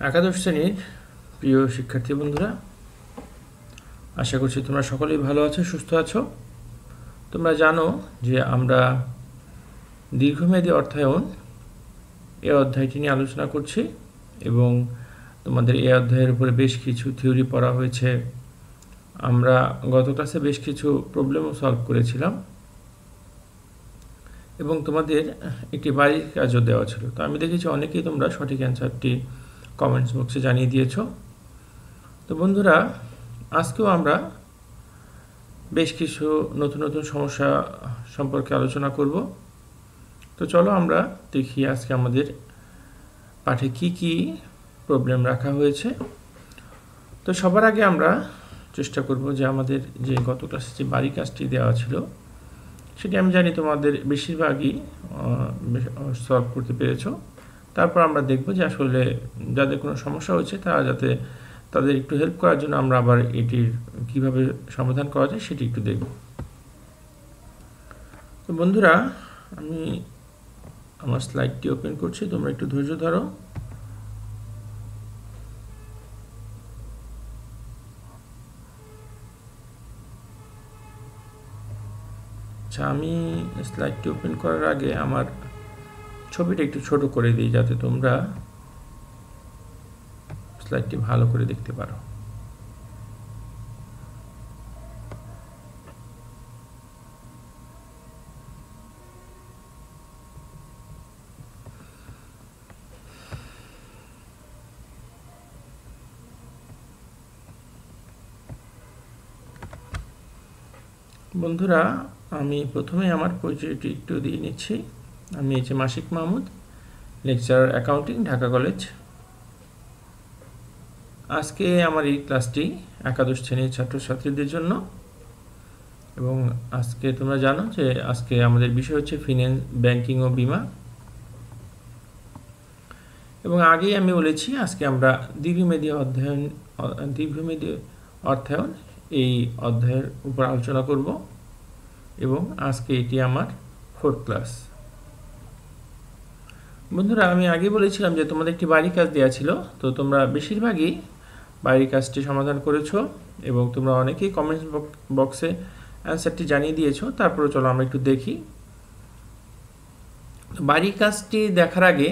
একাদশ শ্রেণীর প্রিয় শিক্ষার্থী বন্ধুরা, আশা করছি তোমরা সকলেই ভালো আছো, সুস্থ আছো। তোমরা জানো যে আমরা দীর্ঘমেয়াদী অর্থায়ন এই অধ্যায়টি নিয়ে আলোচনা করছি এবং তোমাদের এই অধ্যায়ের উপরে বেশ কিছু থিওরি পড়া হয়েছে। আমরা গত ক্লাসে বেশ কিছু প্রবলেমও সলভ করেছিলাম এবং তোমাদের একটি বাড়ির কাজও দেওয়া ছিল। তো আমি দেখেছি অনেকেই তোমরা সঠিক অ্যান্সারটি কমেন্টস বক্সে জানিয়ে দিয়েছো। তো বন্ধুরা, আজকেও আমরা বেশ কিছু নতুন নতুন সমস্যা সম্পর্কে আলোচনা করব। তো চলো আমরা দেখি আজকে আমাদের পাঠে কি কি প্রবলেম রাখা হয়েছে। তো সবার আগে আমরা চেষ্টা করব যে আমাদের যে গত ক্লাসে যে বাড়ি কাজটি দেওয়া ছিল সেটি আমি জানি তোমাদের বেশিরভাগই সলভ করতে পেরেছো। তারপর আমরা দেখব যে আসলে যাদের কোনো সমস্যা হচ্ছে তারা যাতে তাদের একটু হেল্প করার জন্য আমরা আবার এটির কিভাবে সমাধান করা যায় সেটি একটু দেখব। তো বন্ধুরা, আমি আমার স্লাইডটি ওপেন করছি, তোমরা একটু ধৈর্য ধরো। আচ্ছা, আমি স্লাইডটি ওপেন করার আগে আমার ছবিটা একটু ছোট করে দিই যাতে তোমরা স্লাইডটি ভালো করে দেখতে পারো। বন্ধুরা, আমি প্রথমে আমার পরিচয়টি একটু দিয়ে নিচ্ছি। আমি মাসিক Mahmud, lecturer accounting, Dhaka college. আজকে আমার এই ক্লাসটি একাদশ শ্রেণীর ছাত্রছাত্রীদের জন্য এবং আজকে তোমরা জানো যে আজকে আমাদের বিষয় হচ্ছে ফিন্যান্স, ব্যাংকিং ও বিমা। এবং আগেই আমি বলেছি আজকে আমরা দীর্ঘমেয়াদী অর্থায়ন এই অধ্যায়ের উপর আলোচনা করব এবং আজকে এটি আমার 4th ক্লাস। বন্ধুরা, আমি আগে বলেছিলাম যে তোমাদের একটি বাড়ি কাজ দেওয়া ছিল, তো তোমরা বেশিরভাগই বাড়ির কাজটি সমাধান করেছো এবং তোমরা অনেকেই কমেন্টস বক্সে অ্যান্সারটি জানিয়ে দিয়েছো। তারপরে চলো আমরা একটু দেখি। বাড়ির কাজটি দেখার আগে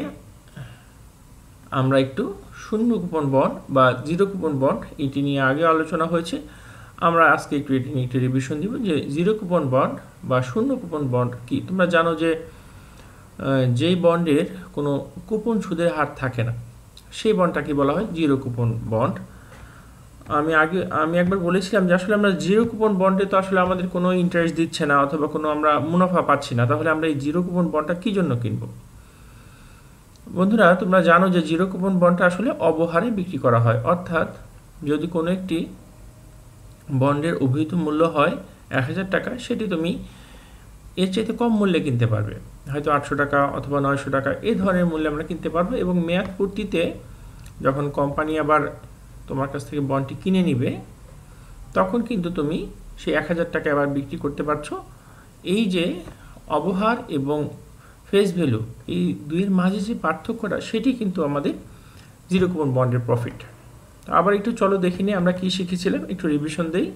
আমরা একটু শূন্য কুপন বন্ড বা জিরো কুপন বন্ড এটি নিয়ে আগে আলোচনা হয়েছে, আমরা আজকে একটু এটি নিয়ে একটু রিভিশন দিব যে জিরো কুপন বন্ড বা শূন্য কুপন বন্ড কি। তোমরা জানো যে যেই বন্ডের কোনো কুপন সুদের হার থাকে না সেই বন্ডটাকে বলা হয় জিরো কুপন বন্ড। আমি একবার বলেছিলাম যে আসলে আমরা জিরো কুপন বন্ডে তো আসলে আমাদের কোনো ইন্টারেস্ট দিচ্ছে না অথবা কোনো আমরা মুনাফা পাচ্ছি না, তাহলে আমরা এই জিরো কুপন বন্ডটা কী জন্য কিনব? বন্ধুরা, তোমরা জানো যে জিরো কুপন বন্ডটা আসলে অবহারে বিক্রি করা হয়, অর্থাৎ যদি কোনো একটি বন্ডের অভিহিত মূল্য হয় 1000 টাকা, সেটি তুমি এর চাইতে কম মূল্যে কিনতে পারবে, হয়তো 800 টাকা অথবা 900 টাকা এই ধরনের মূল্যে আমরা কিনতে পারবো। এবং মেয়াদ পূর্তিতে যখন কোম্পানি আবার তোমার কাছ থেকে বন্ডটি কিনে নিবে তখন কিন্তু তুমি সেই 1000 টাকা আবার বিক্রি করতে পারছো। এই যে অবহার এবং ফেস ভ্যালু, এই দুইয়ের মাঝে যে পার্থক্যটা সেটি কিন্তু আমাদের জিরো কুপন বন্ডের প্রফিট। আবার একটু চলো দেখি নিই আমরা কি শিখেছিলাম, একটু রিভিশন দেই।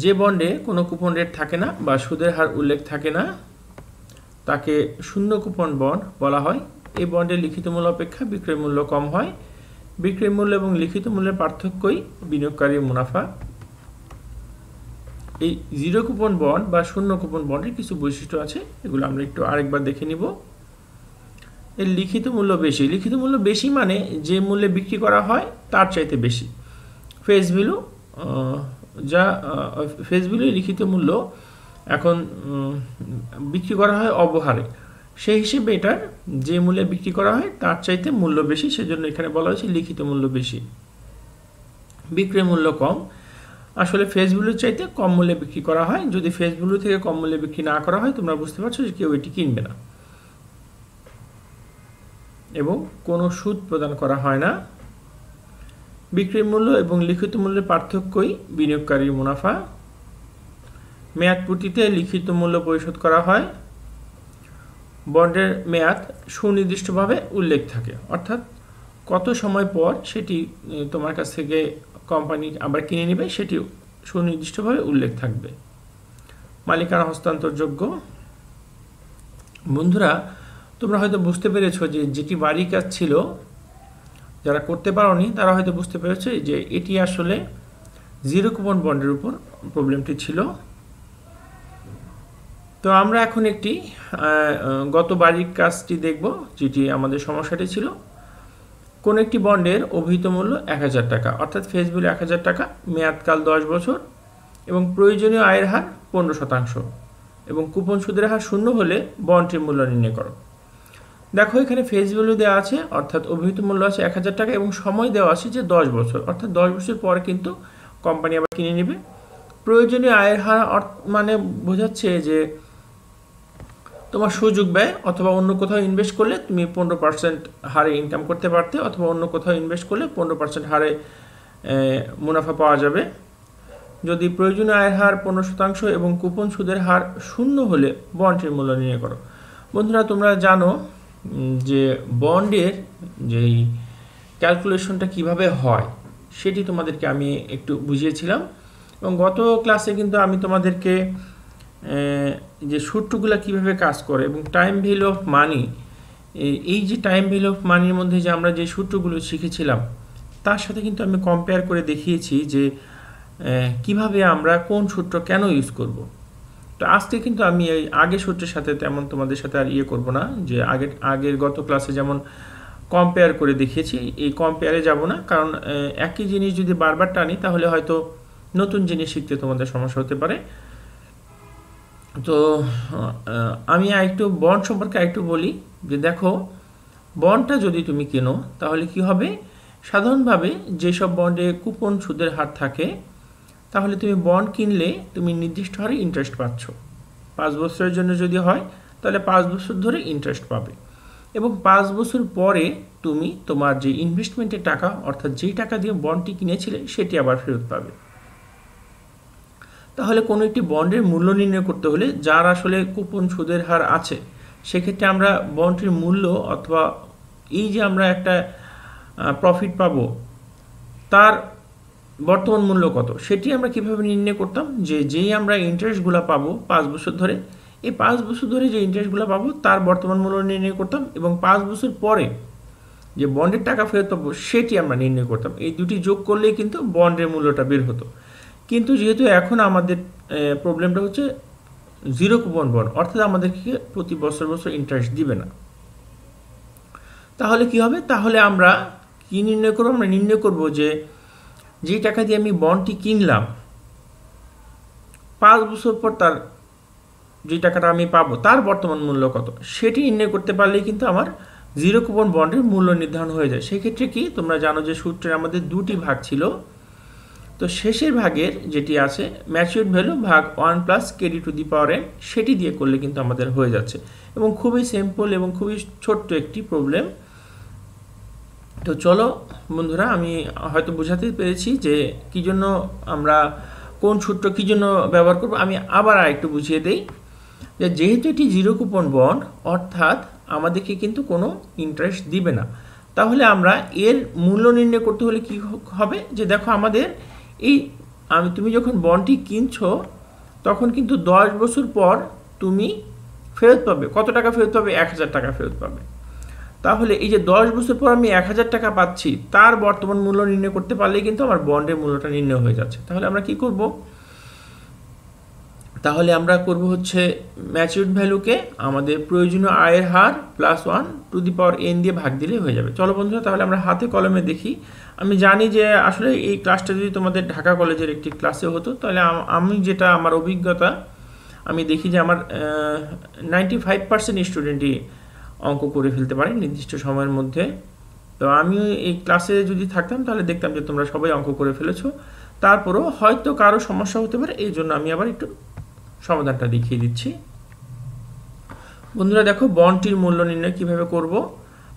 যে বন্ডে কোনো কুপন রেট থাকে না বা সুদের হার উল্লেখ থাকে না তাকে শূন্য কুপন বন্ড বলা হয়। এই বন্ডের লিখিত মূল্য অপেক্ষা বিক্রয় মূল্য কম হয়। বিক্রয় মূল্য এবং লিখিত মূল্যের পার্থক্যই বিনিয়োগকারীর মুনাফা। এই জিরো কুপন বন্ড বা শূন্য কুপন বন্ডের কিছু বৈশিষ্ট্য আছে, এগুলো আমরা একটু আরেকবার দেখে নিব। এর লিখিত মূল্য বেশি। লিখিত মূল্য বেশি মানে যে মূল্যে বিক্রি করা হয় তার চাইতে বেশি। ফেস ভ্যালু, যা ফেস ভ্যালু লিখিত মূল্য এখন বিক্রি করা হয় অবহারে, সেই হিসেবে এটার যে মূল্যে বিক্রি করা হয় তার চাইতে মূল্য বেশি, সেজন্য এখানে বলা হয়েছে লিখিত মূল্য বেশি। বিক্রয় মূল্য কম, আসলে ফেস ভ্যালুর চাইতে কম মূল্যে বিক্রি করা হয়। যদি ফেস ভ্যালু থেকে কম মূল্যে বিক্রি না করা হয় তোমরা বুঝতে পারছো যে কেউ এটি কিনবে না। এবং কোনো সুদ প্রদান করা হয় না। বিক্রয় মূল্য এবং লিখিত মূল্যের পার্থক্যই বিনিয়োগকারীর মুনাফা। মেয়াদ পূর্তিতে লিখিত মূল্য পরিশোধ করা হয়। বন্ডের মেয়াদ সুনির্দিষ্টভাবে উল্লেখ থাকে, অর্থাৎ কত সময় পর সেটি তোমার কাছ থেকে কোম্পানি আবার কিনে নেবে সেটি সুনির্দিষ্টভাবে উল্লেখ থাকবে। মালিকানা হস্তান্তরযোগ্য। বন্ধুরা, তোমরা হয়তো বুঝতে পেরেছো যে যেটি বাড়ির কাজ ছিল, যারা করতে পারোনি তারা হয়তো বুঝতে পেরেছে যে এটি আসলে জিরো কুপন বন্ডের উপর প্রবলেমটি ছিল। তো আমরা এখন একটি গত বাড়ির কাজটি দেখব, যেটি আমাদের সমস্যাটি ছিল। কোন একটি বন্ডের অভিহিত মূল্য 1000 টাকা, অর্থাৎ ফেস ভ্যালু 1000 টাকা, মেয়াদকাল 10 বছর এবং প্রয়োজনীয় আয়ের হার 15% এবং কুপন সুদের হার 0 হলে বন্ডটির মূল্য নির্ণয় করো। দেখো এখানে ফেস ভ্যালু দেওয়া আছে, অর্থাৎ অভিহিত মূল্য আছে 1000 টাকা এবং সময় দেওয়া আছে যে 10 বছর, অর্থাৎ 10 বছর পরে কিন্তু কোম্পানি আবার কিনে নেবে। প্রয়োজনীয় আয়ের হার মানে বোঝাচ্ছে যে তোমার সুযোগ ব্যয় অথবা অন্য কোথাও ইনভেস্ট করলে তুমি 15% হারে ইনকাম করতে পারতে, অথবা অন্য কোথাও ইনভেস্ট করলে 15% হারে মুনাফা পাওয়া যাবে। যদি প্রয়োজনীয় আয়ের হার 15% এবং কুপন সুদের হার 0 হলে বন্ডের মূল্য নির্ণয় করো। বন্ধুরা, তোমরা জানো যে বন্ডের যেই ক্যালকুলেশনটা কিভাবে হয় সেটি তোমাদেরকে আমি একটু বুঝিয়েছিলাম, এবং গত ক্লাসে কিন্তু আমি তোমাদেরকে যে সূত্রগুলো কিভাবে কাজ করে এবং টাইম ভ্যালু অফ মানি, এই যে টাইম ভ্যালু অফ মানির মধ্যে যে আমরা যে সূত্রগুলো শিখেছিলাম তার সাথে কিন্তু আমি কম্পেয়ার করে দেখিয়েছি যে কিভাবে আমরা কোন সূত্র কেন ইউজ করব। তো আজকে কিন্তু আমি এই আগের সূত্রের সাথে তেমন তোমাদের সাথে আর করব না, যে আগের গত ক্লাসে যেমন কম্পেয়ার করে দেখিয়েছি এই কম্পেয়ারে যাব না, কারণ একই জিনিস যদি বারবার টানি তাহলে হয়তো নতুন জিনিস শিখতে তোমাদের সমস্যা হতে পারে। তো আমি একটু বন্ড সম্পর্কে একটু বলি যে দেখো, বন্ডটা যদি তুমি কেনো তাহলে কি হবে, সাধারণভাবে যেসব বন্ডে কুপন সুদের হার থাকে তাহলে তুমি বন্ড কিনলে তুমি নির্দিষ্ট হারে ইন্টারেস্ট পাচ্ছ। 5 বছরের জন্য যদি হয় তাহলে 5 বছর ধরে ইন্টারেস্ট পাবে, এবং 5 বছর পরে তুমি তোমার যে ইনভেস্টমেন্টের টাকা, অর্থাৎ যেই টাকা দিয়ে বন্ডটি কিনেছিলে সেটি আবার ফেরত পাবে। তাহলে কোনো একটি বন্ডের মূল্য নির্ণয় করতে হলে যার আসলে কুপন সুদের হার আছে, সেক্ষেত্রে আমরা বন্ডটির মূল্য অথবা এই যে আমরা একটা প্রফিট পাবো তার বর্তমান মূল্য কত সেটি আমরা কিভাবে নির্ণয় করতাম, যে যেই আমরা ইন্টারেস্টগুলো পাবো 5 বছর ধরে, এই 5 বছর ধরে যে ইন্টারেস্টগুলো পাবো তার বর্তমান মূল্য নির্ণয় করতাম, এবং 5 বছর পরে যে বন্ডের টাকা ফেরত পাবো সেটি আমরা নির্ণয় করতাম। এই দুটি যোগ করলেই কিন্তু বন্ডের মূল্যটা বের হতো। কিন্তু যেহেতু এখন আমাদের প্রবলেমটা হচ্ছে জিরো কুপন বন্ড, অর্থাৎ আমাদেরকে প্রতি বছর বছর ইন্টারেস্ট দিবে না, তাহলে কি হবে, তাহলে আমরা কি নির্ণয় করব, আমরা নির্ণয় করব যে যেই টাকা দিয়ে আমি বন্ডটি কিনলাম 5 বছর পর তার যে টাকাটা আমি পাবো তার বর্তমান মূল্য কত সেটি নির্ণয় করতে পারলেই কিন্তু আমার জিরো কুপন বন্ডের মূল্য নির্ধারণ হয়ে যায়। সেক্ষেত্রে কি তোমরা জানো যে সূত্রের আমাদের দুটি ভাগ ছিল, তো শেষের ভাগের যেটি আছে ম্যাচিউরড ভ্যালু ভাগ 1 plus KD to the power N, সেটি দিয়ে করলে কিন্তু আমাদের হয়ে যাচ্ছে, এবং খুবই সিম্পল এবং খুবই ছোট্ট একটি প্রবলেম। তো চলো বন্ধুরা, আমি হয়তো বোঝাতে পেরেছি যে কী জন্য আমরা কোন সূত্র কী জন্য ব্যবহার করব। আমি আবার আরেকটু বুঝিয়ে দেই যে যেহেতু এটি জিরো কুপন বন্ড, অর্থাৎ আমাদেরকে কিন্তু কোনো ইন্টারেস্ট দিবে না, তাহলে আমরা এর মূল্য নির্ণয় করতে হলে কি হবে, যে দেখো আমাদের এই তুমি যখন বন্ডটি কিনছো তখন কিন্তু 10 বছর পর তুমি ফেরত পাবে, কত টাকা ফেরত পাবে, 1000 টাকা ফেরত পাবে। তাহলে এই যে 10 বছর পর আমি 1000 টাকা পাচ্ছি তার বর্তমান মূল্য নির্ণয় করতে পারলেই কিন্তু আমার বন্ডের মূল্যটা নির্ণয় হয়ে যাচ্ছে। তাহলে আমরা কি করব, তাহলে আমরা করব হচ্ছে ম্যাচিউরড ভ্যালুকে আমাদের প্রয়োজনীয় আয়ের হার plus 1 to the power N দিয়ে ভাগ দিলে হয়ে যাবে। চলো বন্ধুরা, তাহলে আমরা হাতে কলমে দেখি। আমি জানি যে আসলে এই ক্লাসটা যদি তোমাদের ঢাকা কলেজের একটি ক্লাসে হতো তাহলে আমি যেটা আমার অভিজ্ঞতা, আমি দেখি যে আমার 95% স্টুডেন্টই অঙ্ক করে ফেলতে পারে নির্দিষ্ট সময়ের মধ্যে। তো আমি এই ক্লাসে যদি থাকতাম তাহলে দেখতাম যে তোমরা সবাই অঙ্ক করে ফেলেছো, তারপরেও হয়তো কারো সমস্যা হতে পারে, এই জন্য আমি আবার একটু সমাধানটা দেখিয়ে দিচ্ছি। বন্ধুরা দেখো, বন্ডটির মূল্য নির্ণয় কিভাবে করব।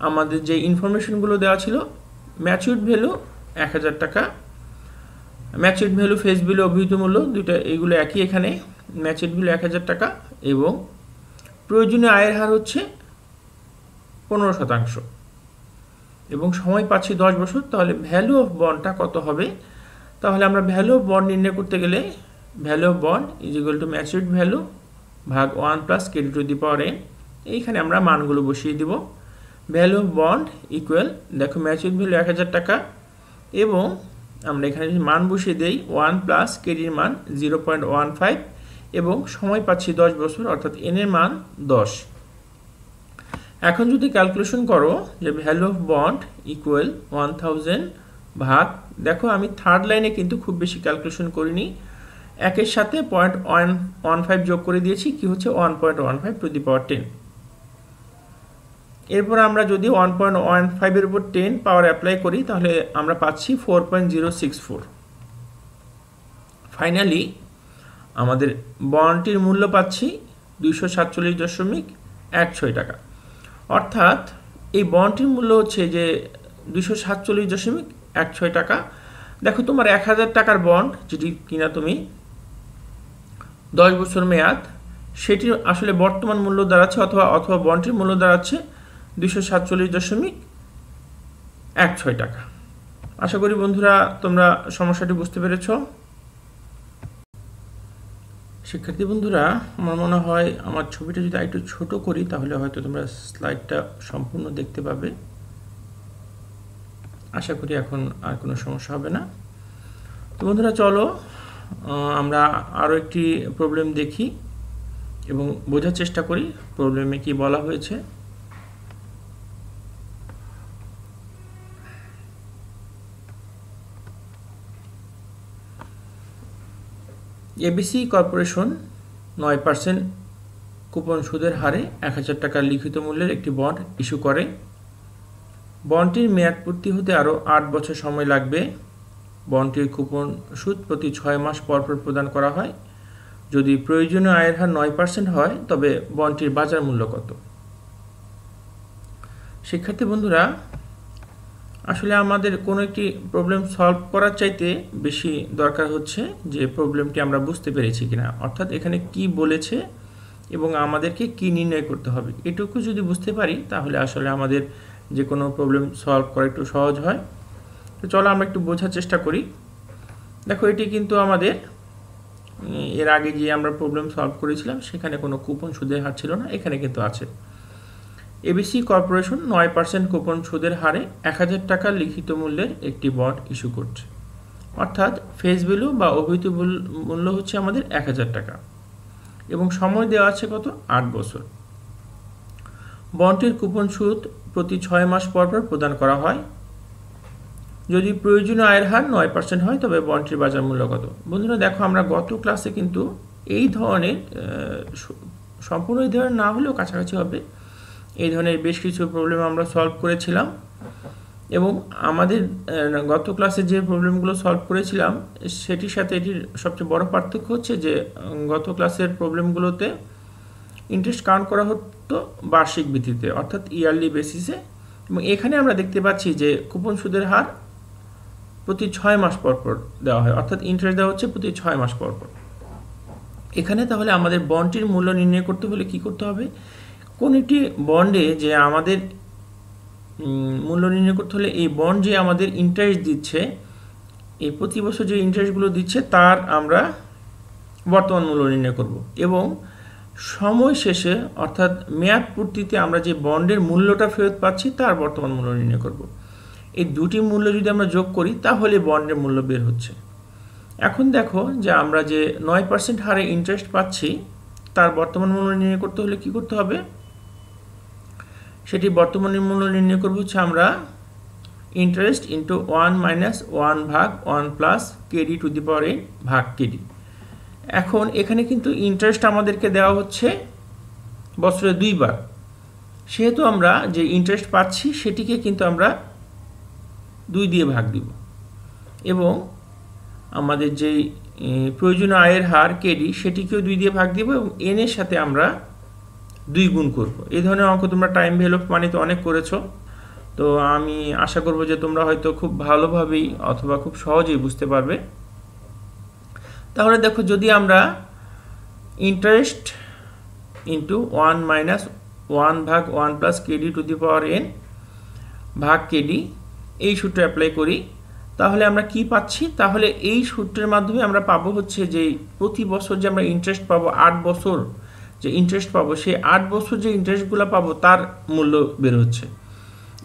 আমাদের যে ইনফরমেশনগুলো দেওয়া ছিল, ম্যাচিউরড ভ্যালু 1000 টাকা, ম্যাচিউরড ভ্যালু ফেস ভ্যালু অভিহিত মূল্য দুইটা এইগুলো একই, এখানে ম্যাচিউরড ভ্যালু 1000 টাকা এবং প্রয়োজনীয় আয়ের হার হচ্ছে 15% এবং সময় পাচ্ছি 10 বছর, তাহলে ভ্যালু অফ বন্ডটা কত হবে? তাহলে আমরা ভ্যালু অফ বন্ড নির্ণয় করতে গেলে value of bond is equal to maturity value ভাগ 1 plus KD to the power n। এইখানে আমরা মানগুলো বসিয়ে দিব। ভ্যালু অফ বন্ড ইকুয়াল, দেখো ম্যাচুরিটি ভ্যালু 1000 টাকা এবং আমরা এখানে মান বসিয়ে দেই 1 প্লাস কেডির মান 0.15 এবং সময় পাচ্ছি 10 বছর, অর্থাৎ n এর মান 10। এখন যদি ক্যালকুলেশন করো যে ভ্যালু অফ বন্ড ইকুয়াল 1000 ভাগ, দেখো আমি থার্ড লাইনে কিন্তু খুব বেশি ক্যালকুলেশন করিনি, একের সাথে 0.15 যোগ করে দিয়েছি, কি হচ্ছে 1.15 টু দি পাওয়ার 10। এরপর আমরা যদি 1.15 এর উপর 10 পাওয়ার অ্যাপ্লাই করি তাহলে আমরা পাচ্ছি 4.064। ফাইনালি আমাদের বন্ডটির মূল্য পাচ্ছি 247.16 টাকা। অর্থাৎ এই বন্ডটির মূল্য হচ্ছে যে 247.16 টাকা। দেখো তোমার 1000 টাকার বন্ড যেটি কিনা তুমি 10 বছর মেয়াদ, সেটির আসলে বর্তমান মূল্য দাঁড়াচ্ছে অথবা বন্ডটির মূল্য দাঁড়াচ্ছে 247.16 টাকা। আশা করি বন্ধুরা তোমরা সমস্যাটি বুঝতে পেরেছ। শিক্ষার্থী বন্ধুরা, আমার মনে হয় আমার ছবিটা যদি একটু ছোট করি তাহলে হয়তো তোমরা স্লাইডটা সম্পূর্ণ দেখতে পাবে। আশা করি এখন আর কোনো সমস্যা হবে না। তো বন্ধুরা চলো আমরা আরও একটি প্রবলেম দেখি এবং বোঝার চেষ্টা করি প্রবলেমে কি বলা হয়েছে। এবিসি কর্পোরেশন 9% কুপন সুদের হারে 1000 টাকার লিখিত মূল্যের একটি বন্ড ইস্যু করে। বন্ডটির মেয়াদ পূর্তি হতে আরও 8 বছর সময় লাগবে। বন্ডটির কুপন সুদ প্রতি 6 মাস পর পর প্রদান করা হয়। যদি প্রয়োজনীয় আয়ের হার 9% হয় তবে বন্ডটির বাজার মূল্য কত? শিক্ষার্থী বন্ধুরা, আসলে আমাদের কোনো একটি প্রবলেম সলভ করার চাইতে বেশি দরকার হচ্ছে যে প্রবলেমটি আমরা বুঝতে পেরেছি কিনা, অর্থাৎ এখানে কি বলেছে এবং আমাদেরকে কি নির্ণয় করতে হবে, এটুকু যদি বুঝতে পারি তাহলে আসলে আমাদের যে কোনো প্রবলেম সলভ করা একটু সহজ হয়। তো চলো আমরা একটু বোঝার চেষ্টা করি। দেখো এটি কিন্তু আমাদের এর আগে যে আমরা প্রবলেম সলভ করেছিলাম সেখানে কোনো কুপন সুদের হার ছিল না, এখানে কিন্তু আছে। এবিসি কর্পোরেশন 9% কুপন সুদের হারে 1000 টাকা লিখিত মূল্যের একটি বন্ড ইস্যু করছে, অর্থাৎ ফেস ভ্যালু বা অভিহিত মূল্য হচ্ছে আমাদের 1000 টাকা এবং সময় দেওয়া আছে কত? 8 বছর। বন্ডটির কুপন সুদ প্রতি 6 মাস পর পর প্রদান করা হয়। যদি প্রয়োজনীয় আয়ের হার 9% হয় তবে বন্ডটির বাজার মূল্য কত? বন্ধুরা দেখো, আমরা গত ক্লাসে কিন্তু এই ধরনের সম্পূর্ণ এই ধরনের না হলেও কাছাকাছি হবে, এই ধরনের বেশ কিছু প্রবলেম আমরা সলভ করেছিলাম এবং আমাদের গত ক্লাসে যে প্রবলেমগুলো সলভ করেছিলাম সেটির সাথে এটির সবচেয়ে বড় পার্থক্য হচ্ছে যে গত ক্লাসের প্রবলেমগুলোতে ইন্টারেস্ট কাউন্ট করা হতো বার্ষিক ভিত্তিতে, অর্থাৎ ইয়ারলি বেসিসে, এবং এখানে আমরা দেখতে পাচ্ছি যে কুপন সুদের হার প্রতি 6 মাস পর পর দেওয়া হয়, অর্থাৎ ইন্টারেস্ট দেওয়া হচ্ছে প্রতি 6 মাস পর পর। এখানে তাহলে আমাদের বন্ডটির মূল্য নির্ণয় করতে হলে কি করতে হবে? কোন একটি বন্ডে যে আমাদের মূল্য নির্ণয় করতে হলে এই বন্ড যে আমাদের ইন্টারেস্ট দিচ্ছে, এই প্রতি বছর যে ইন্টারেস্টগুলো দিচ্ছে তার আমরা বর্তমান মূল্য নির্ণয় করব এবং সময় শেষে অর্থাৎ মেয়াদ পূর্তিতে আমরা যে বন্ডের মূল্যটা ফেরত পাচ্ছি তার বর্তমান মূল্য নির্ণয় করব। এই দুটি মূল্য যদি আমরা যোগ করি তাহলে বন্ডের মূল্য বের হচ্ছে। এখন দেখো যে আমরা যে 9% হারে ইন্টারেস্ট পাচ্ছি তার বর্তমান মূল্য নির্ণয় করতে হলে কি করতে হবে? সেটি বর্তমান মূল্য নির্ণয় করব হচ্ছে আমরা ইন্টারেস্ট ইন্টু 1 মাইনাস 1 ভাগ 1 plus KD to the power n ভাগ কেডি। এখন এখানে কিন্তু ইন্টারেস্ট আমাদেরকে দেওয়া হচ্ছে বছরে 2 বার, সেহেতু আমরা যে ইন্টারেস্ট পাচ্ছি সেটিকে কিন্তু আমরা 2 দিয়ে ভাগ দিব এবং আমাদের যেই প্রয়োজনীয় আয়ের হার কেডি সেটিকেও 2 দিয়ে ভাগ দিব এবং n এর সাথে আমরা 2 গুণ করব। এই ধরনের অঙ্ক তোমরা টাইম ভ্যালু অফ মানিতে অনেক করেছো, তো আমি আশা করব যে তোমরা হয়তো খুব ভালোভাবেই অথবা খুব সহজেই বুঝতে পারবে। তাহলে দেখো, যদি আমরা ইন্টারেস্ট ইন্টু 1 মাইনাস 1 ভাগ 1 plus KD to the power N ভাগ কেডি, এই সূত্র অ্যাপ্লাই করি, তাহলে আমরা কি পাচ্ছি? তাহলে এই সূত্রের মাধ্যমে আমরা পাবো হচ্ছে যে প্রতি বছর যে আমরা ইন্টারেস্ট পাবো, 8 বছর যে ইন্টারেস্ট পাবো, সেই 8 বছর যে ইন্টারেস্টগুলো পাবো তার মূল্য বের হচ্ছে।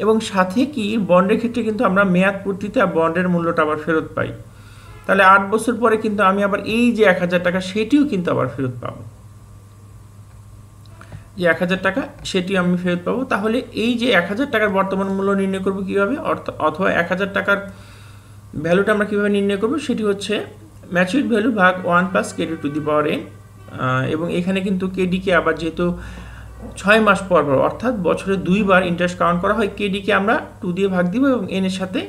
এবং সাথে কি বন্ডের ক্ষেত্রে কিন্তু আমরা মেয়াদ পূর্তিতে বন্ডের মূল্যটা আবার ফেরত পাই। তাহলে 8 বছর পরে কিন্তু আমি আবার এই যে 1000 টাকা সেটিও কিন্তু আবার ফেরত পাবো, যে 1000 টাকা সেটিও আমি ফেরত পাবো। তাহলে এই যে 1000 টাকার বর্তমান মূল্য নির্ণয় করবো কীভাবে, অথবা 1000 টাকার ভ্যালুটা আমরা কীভাবে নির্ণয় করবো, সেটি হচ্ছে ম্যাচুরিড ভ্যালু ভাগ 1 plus KD to the power N. এবং এখানে কিন্তু কেডিকে আবার যেহেতু 6 মাস পর পর অর্থাৎ বছরে 2 বার ইন্টারেস্ট কাউন্ট করা হয়, কেডিকে আমরা 2 দিয়ে ভাগ দিব এবং এন এর সাথে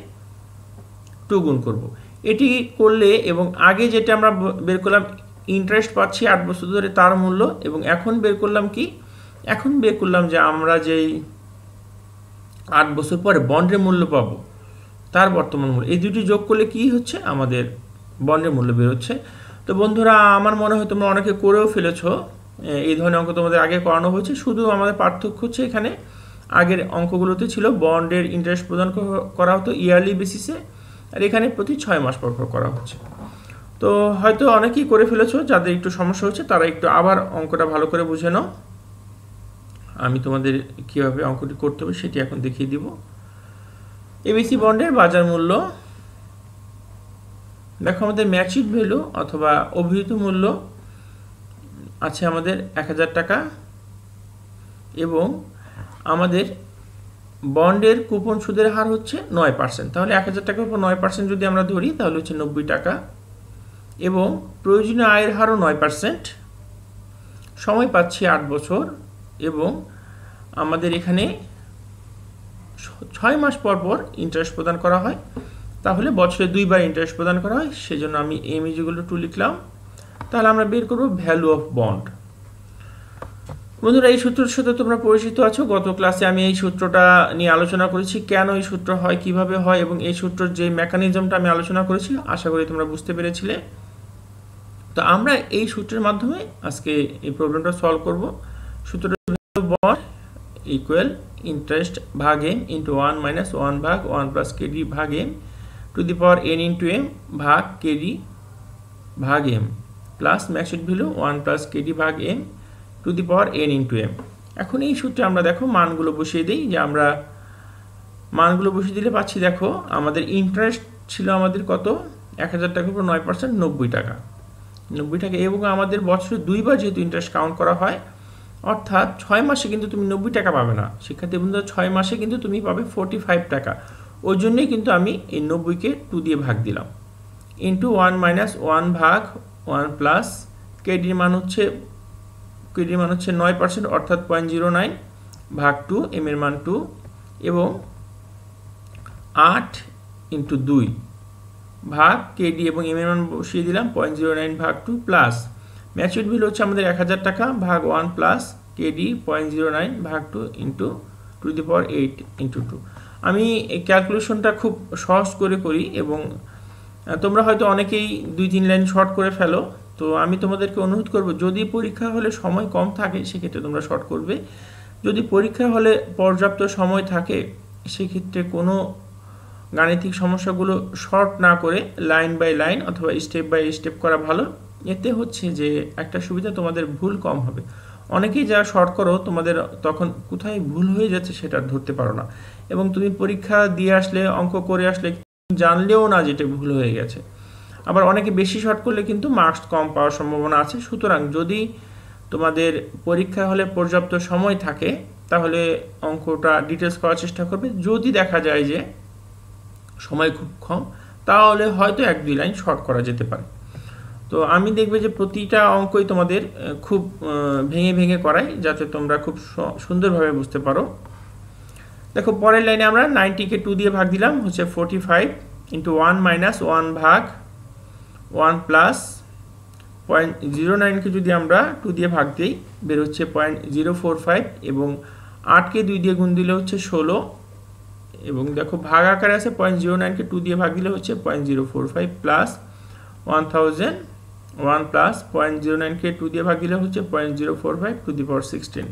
2 গুণ করব। এটি করলে এবং আগে যেটা আমরা বের করলাম ইন্টারেস্ট পাচ্ছি 8 বছর ধরে তার মূল্য, এবং এখন বের করলাম কি, এখন বের করলাম যে আমরা যেই 8 বছর পরে বন্ডের মূল্য পাবো তার বর্তমান মূল্য, এই দুটি যোগ করলে কি হচ্ছে, আমাদের বন্ডের মূল্য বের হচ্ছে। তো বন্ধুরা, আমার মনে হয় তোমরা অনেকে করেও ফেলেছো, এই ধরনের অঙ্ক তোমাদের আগে করানো হয়েছে। শুধু আমাদের পার্থক্য হচ্ছে এখানে আগের অঙ্কগুলোতে ছিল বন্ডের ইন্টারেস্ট প্রদান করা হতো ইয়ারলি বেসিসে, আর এখানে প্রতি 6 মাস পর পর করা হচ্ছে। তো হয়তো অনেকেই করে ফেলেছো, যাদের একটু সমস্যা হচ্ছে তারা একটু আবার অঙ্কটা ভালো করে বুঝে নাও। আমি তোমাদের কীভাবে অঙ্কটি করতে হবে সেটি এখন দেখিয়ে দিব। এবিসি বন্ডের বাজার মূল্য, দেখো আমাদের ম্যাচিড ভ্যালু অথবা অভিহিত মূল্য আছে আমাদের 1000 টাকা, এবং আমাদের বন্ডের কুপন সুদের হার হচ্ছে 9%। তাহলে 1000 টাকার উপর 9% যদি আমরা ধরি তাহলে হচ্ছে 90 টাকা, এবং প্রয়োজনীয় আয়ের হারও 9%, সময় পাচ্ছি 8 বছর, এবং আমাদের এখানে 6 মাস পর পর ইন্টারেস্ট প্রদান করা হয়, তাহলে বছরে 2 বার ইন্টারেস্ট প্রদান করা হয়, সেজন্য আমি এম ইজ ইকুয়াল টু 2 লিখলাম। তাহলে আমরা বের করব ভ্যালু অফ বন্ড। বন্ধুরা, এই সূত্রের সাথে তোমরা পরিচিত আছো, গত ক্লাসে আমি এই সূত্রটা নিয়ে আলোচনা করেছি, কেন এই সূত্র হয়, কিভাবে হয়, এবং এই সূত্রের যে মেকানিজমটা আমি আলোচনা করেছি, আশা করি তোমরা বুঝতে পেরেছিলে। তো আমরা এই সূত্রের মাধ্যমে আজকে এই প্রবলেমটা সলভ করব। সূত্রটা বন্ড ইকুয়াল ইন্টারেস্ট ভাগ এম ইন্টু 1 মাইনাস 1 ভাগ 1 প্লাস কেডি ভাগ M to the power N into M ভাগ কেডি ভাগ M plus matured value 1 plus KD ভাগ M to the power N into M. এখন এই সূত্রে আমরা দেখো মানগুলো বসিয়ে দিই, যে আমরা মানগুলো বসিয়ে দিলে পাচ্ছি, দেখো আমাদের ইন্টারেস্ট ছিল আমাদের কত, 1000 টাকার উপর 9%, 90 টাকা, 90 টাকা, এবং আমাদের বছরে 2 বার যেহেতু ইন্টারেস্ট কাউন্ট করা হয়, অর্থাৎ 6 মাসে কিন্তু তুমি 90 টাকা পাবে না শিক্ষার্থী বন্ধুরা, 6 মাসে কিন্তু তুমি পাবে 45 টাকা। ওই জন্যই কিন্তু আমি এই 90কে 2 দিয়ে ভাগ দিলাম, ইন্টু 1 মাইনাস 1 ভাগ 1 প্লাস কেডির মান হচ্ছে 9% অর্থাৎ 0.09 ভাগ 2, এম এর মান 2, এবং 8 ইন্টু 2 ভাগ কেডি এবং এম এর মান বসিয়ে দিলাম 0.09 ভাগ 2 প্লাস ম্যাচুরিড ভ্যালু হচ্ছে আমাদের 1000 টাকা ভাগ 1 প্লাস কেডি 0.09 ভাগ 2 into two the power 8 into 2। আমি এই ক্যালকুলেশনটা খুব সহজ করে করি, এবং তোমরা হয়তো অনেকেই 2-3 লাইন শর্ট করে ফেলো। তো আমি তোমাদেরকে অনুরোধ করব, যদি পরীক্ষা হলে সময় কম থাকে সেক্ষেত্রে তোমরা শর্ট করবে, যদি পরীক্ষা হলে পর্যাপ্ত সময় থাকে সেক্ষেত্রে কোনো গাণিতিক সমস্যাগুলো শর্ট না করে লাইন বাই লাইন অথবা স্টেপ বাই স্টেপ করা ভালো। এতে হচ্ছে যে একটা সুবিধা, তোমাদের ভুল কম হবে। অনেকেই যারা শর্ট করো তোমাদের তখন কোথায় ভুল হয়ে যাচ্ছে সেটা ধরতে পারো না, এবং তুমি পরীক্ষা দিয়ে আসলে অঙ্ক করে আসলে জানলেও না যেটা ভুল হয়ে গেছে। আবার অনেকে বেশি শর্ট করলে কিন্তু মার্কস কম পাওয়ার সম্ভাবনা আছে। সুতরাং যদি তোমাদের পরীক্ষা হলে পর্যাপ্ত সময় থাকে তাহলে অঙ্কটা ডিটেলস করার চেষ্টা করবে। যদি দেখা যায় যে সময় খুব কম, তাহলে হয়তো 1-2 লাইন শর্ট করা যেতে পারে। তো আমি দেখবে যে প্রতিটা অঙ্কই তোমাদের খুব ভেঙে ভেঙে করাই, যাতে তোমরা খুব সুন্দরভাবে বুঝতে পারো। দেখো পরের লাইনে আমরা 90কে 2 দিয়ে ভাগ দিলাম, হচ্ছে 45 ইন্টু 1 মাইনাস 1 ভাগ 1 প্লাস 0.09কে যদি আমরা 2 দিয়ে ভাগ দিই বের হচ্ছে 0.045, এবং 8কে 2 দিয়ে গুণ দিলে হচ্ছে 16, এবং দেখো ভাগ আকারে আছে 0.09কে 2 দিয়ে ভাগ দিলে হচ্ছে 0.045 প্লাস 1000 1 প্লাস 0.09কে 2 দিয়ে ভাগ দিলে হচ্ছে 0.045 টু দি পাওয়ার 16।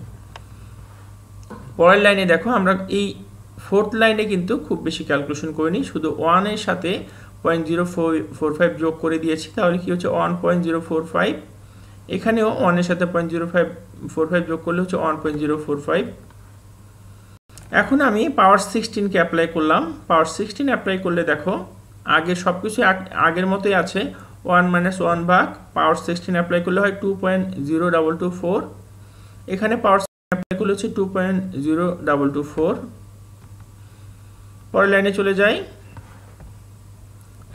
পরের লাইনে দেখো আমরা এই ফোর্থ লাইনে কিন্তু খুব বেশি ক্যালকুলেশন করিনি, শুধু 1 এর সাথে 0.045 যোগ করে দিয়েছি, তাহলে কি হচ্ছে 1.045। এখানেও 1 এর সাথে 0.045 যোগ করলে হচ্ছে 1.045। এখন আমি পাওয়ার 16কে অ্যাপ্লাই করলাম। পাওয়ার 16 অ্যাপ্লাই করলে দেখো আগের সব কিছু আগের মতোই আছে, 1 - 1 ভাগ পাওয়ার 16 অ্যাপ্লাই করলে হয় 2.0224। এখানে পাওয়ার অ্যাপ্লাই করলে হচ্ছে 2.0224। পরের লাইনে চলে যাই।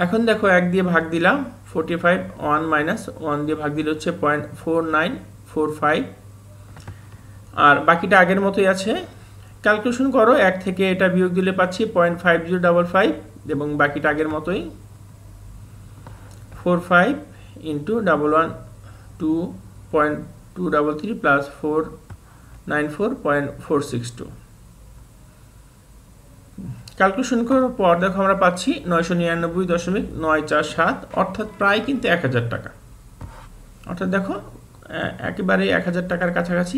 এখন দেখো 1 দিয়ে ভাগ দিলাম 45, 1 - 1 দিয়ে ভাগ দিলে হচ্ছে 0.4945, আর বাকিটা আগের মতোই আছে। ক্যালকুলেশন করো, 1 থেকে এটা বিয়োগ দিলে পাচ্ছি 0.5055 এবং বাকিটা আগের মতোই 45 × 112.233 প্লাস 494.462। ক্যালকুলেশন করার পর দেখো আমরা পাচ্ছি 999.947, অর্থাৎ প্রায় কিন্তু 1000 টাকা। অর্থাৎ দেখো একেবারে 1000 টাকার কাছাকাছি।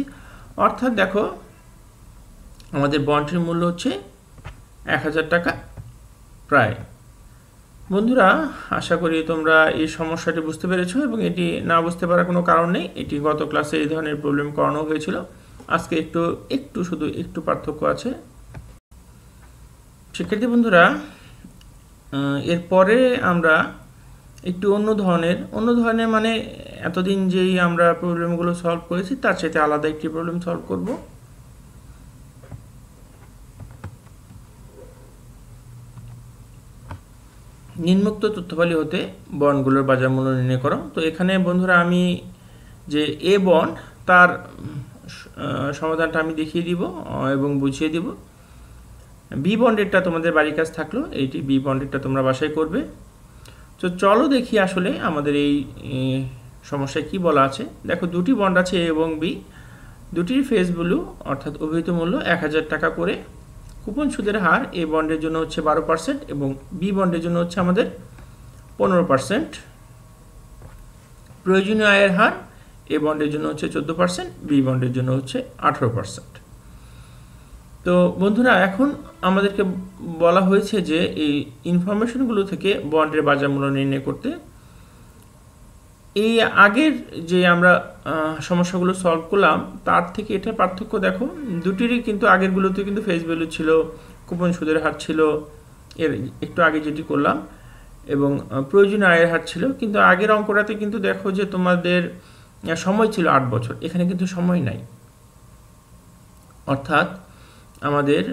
অর্থাৎ দেখো আমাদের বন্ডের মূল্য হচ্ছে 1000 টাকা প্রায়। বন্ধুরা, আশা করি তোমরা এই সমস্যাটি বুঝতে পেরেছো এবং এটি না বুঝতে পারার কোনো কারণ নেই। এটি গত ক্লাসে এই ধরনের প্রবলেম করানো হয়েছিল। আজকে শুধু একটু পার্থক্য আছে। শিক্ষার্থী বন্ধুরা, এরপরে আমরা একটু অন্য ধরনের মানে এতদিন যেই আমরা প্রবলেমগুলো সলভ করেছি তার সাথে আলাদা একটি প্রবলেম সলভ করব। নিম্নোক্ত তথ্যাবলী হতে বন্ডগুলোর বাজার মূল্য নির্ণয় করো। তো এখানে বন্ধুরা আমি যে এ বন্ড তার সমাধানটা আমি দেখিয়ে দিব এবং বুঝিয়ে দিব। বি বন্ডেরটা তোমাদের বাড়ির কাজ থাকলো, এইটি বি বন্ডেরটা তোমরা বাসায় করবে। তো চলো দেখি আসলে আমাদের এই সমস্যায় কি বলা আছে। দেখো দুটি বন্ড আছে এ এবং বি, দুটির ফেস ভ্যালু অর্থাৎ অভিহিত মূল্য 1000 টাকা করে। কুপন সুদের হার এ বন্ডের জন্য হচ্ছে 12% এবং বি বন্ডের জন্য হচ্ছে আমাদের 15%। প্রয়োজনীয় আয়ের হার এ বন্ডের জন্য হচ্ছে 14%, বি বন্ডের জন্য হচ্ছে 18%। তো বন্ধুরা, এখন আমাদেরকে বলা হয়েছে যে এই ইনফরমেশনগুলো থেকে বন্ডের বাজার মূল্য নির্ণয় করতে। এই আগের যে আমরা সমস্যাগুলো সলভ করলাম তার থেকে এটা পার্থক্য দেখো, দুটিরই কিন্তু আগেরগুলোতে কিন্তু ফেস ভ্যালু ছিল, কুপন সুদের হার ছিল এর একটু আগে যেটি করলাম, এবং প্রয়োজনীয় আয়ের হার ছিল। কিন্তু আগের অঙ্কটাতে কিন্তু দেখো যে তোমাদের সময় ছিল 8 বছর, এখানে কিন্তু সময় নাই। অর্থাৎ আমাদের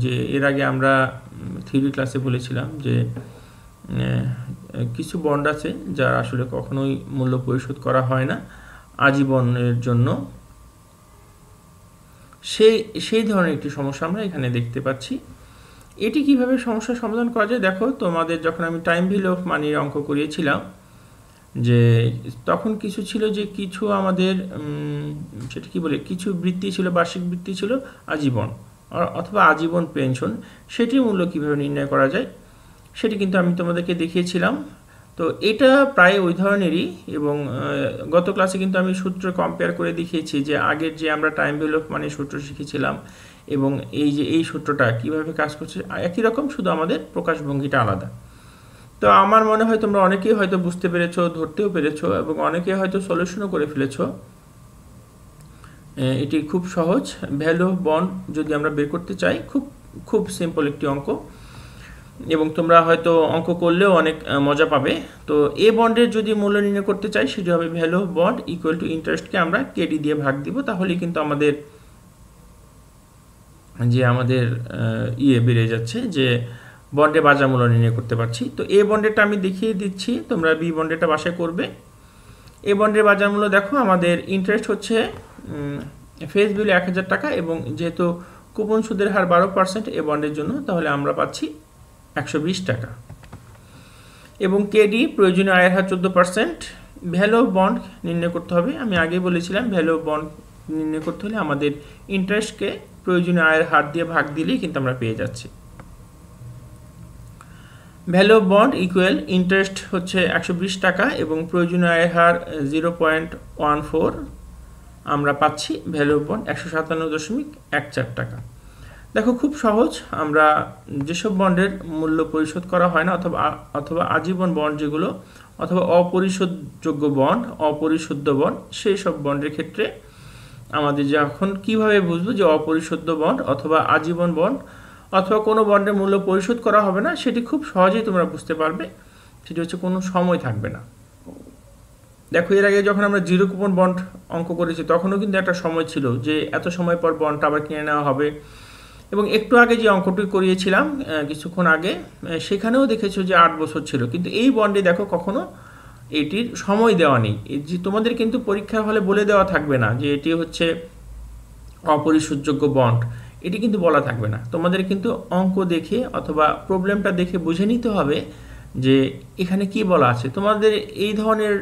যে এর আগে আমরা থিওরি ক্লাসে বলেছিলাম যে কিছু বন্ড আছে যার আসলে কখনোই মূল্য পরিশোধ করা হয় না আজীবনের জন্য, সেই ধরনের একটি সমস্যা আমরা এখানে দেখতে পাচ্ছি। এটি কিভাবে সমস্যার সমাধান করা যায় দেখো, তোমাদের যখন আমি টাইম ভ্যালু অফ মানির অঙ্ক করিয়েছিলাম যে তখন কিছু ছিল যে কিছু আমাদের সেটা কি বলে কিছু বৃত্তি ছিল, বার্ষিক বৃত্তি ছিল আজীবন অথবা আজীবন পেনশন, সেটির মূল্য কিভাবে নির্ণয় করা যায় সেটি কিন্তু আমি তোমাদেরকে দেখিয়েছিলাম। তো এটা প্রায় ওই ধরনেরই, এবং গত ক্লাসে কিন্তু আমি সূত্র কম্পেয়ার করে দেখিয়েছি যে আগের যে আমরা টাইম ভ্যালু অফ মানির সূত্র শিখেছিলাম এবং এই সূত্রটা কিভাবে কাজ করছে একই রকম, শুধু আমাদের প্রকাশভঙ্গিটা আলাদা। তো আমার মনে হয় তোমরা অনেকেই হয়তো বুঝতে পেরেছো, ধরতেও পেরেছো এবং অনেকেই হয়তো সলিউশনও করে ফেলেছো। এটি খুব সহজ। ভ্যালু অফ বন্ড যদি আমরা বের করতে চাই, খুব সিম্পল একটি অঙ্ক, এবং তোমরা হয়তো অঙ্ক করলেও অনেক মজা পাবে। তো এ বন্ডের যদি মূল্য নির্ণয় করতে চাই সেটি হবে value of bond equal two ইন্টারেস্টকে আমরা কেডি দিয়ে ভাগ দিব, তাহলেই কিন্তু আমাদের বেড়ে যাচ্ছে যে বন্ডে বাজার মূল্য নির্ণয় করতে পারছি। তো এ বন্ডেরটা আমি দেখিয়ে দিচ্ছি, তোমরা বি বন্ডেরটা বাসায় করবে। এ বন্ডের বাজার মূল্য দেখো, আমাদের ইন্টারেস্ট হচ্ছে ফেস ভ্যালু 1000 টাকা এবং যেহেতু কুপন সুদের হার 12% এ বন্ডের জন্য, তাহলে আমরা পাচ্ছি 120 টাকা। এবং কেডি প্রয়োজনীয় আয়ের হার 14%। ভ্যালু অফ বন্ড নির্ণয় করতে হবে, আমি আগেই বলেছিলাম ভ্যালু অফ বন্ড নির্ণয় করতে হলে আমাদের ইন্টারেস্টকে প্রয়োজনীয় আয়ের হার দিয়ে ভাগ দিলেই কিন্তু আমরা পেয়ে যাচ্ছি। Value of bond equal interest হচ্ছে 120 টাকা এবং প্রয়োজনীয় আয়ের হার 0.14 আমরা পাচ্ছি ভ্যালু অফ বন্ড 157.14 টাকা। দেখো খুব সহজ, আমরা যেসব বন্ডের মূল্য পরিশোধ করা হয় না অথবা আজীবন বন্ড যেগুলো অথবা অপরিশোধযোগ্য বন্ড, অপরিশোধ্য বন্ড, সেই সব বন্ডের ক্ষেত্রে আমাদের যখন কিভাবে বুঝবো যে অপরিশোধ্য বন্ড অথবা আজীবন বন্ড অথবা কোনো বন্ডের মূল্য পরিশোধ করা হবে না, সেটি খুব সহজেই তোমরা বুঝতে পারবে। সেটি হচ্ছে কোনো সময় থাকবে না। দেখো এর আগে যখন আমরা জিরো কুপন বন্ড অঙ্ক করেছি তখনও কিন্তু একটা সময় ছিল যে এত সময় পর বন্ডটা আবার কিনে নেওয়া হবে, এবং একটু আগে যে অঙ্কটি করিয়েছিলাম কিছুক্ষণ আগে সেখানেও দেখেছো যে 8 বছর ছিল, কিন্তু এই বন্ডে দেখো কখনো এটির সময় দেওয়া নেই। যে তোমাদের কিন্তু পরীক্ষার হলে বলে দেওয়া থাকবে না যে এটি হচ্ছে অপরিশোধযোগ্য বন্ড, এটি কিন্তু বলা থাকবে না। তোমাদের কিন্তু অঙ্ক দেখে অথবা প্রবলেমটা দেখে বুঝে নিতে হবে যে এখানে কি বলা আছে। তোমাদের এই ধরনের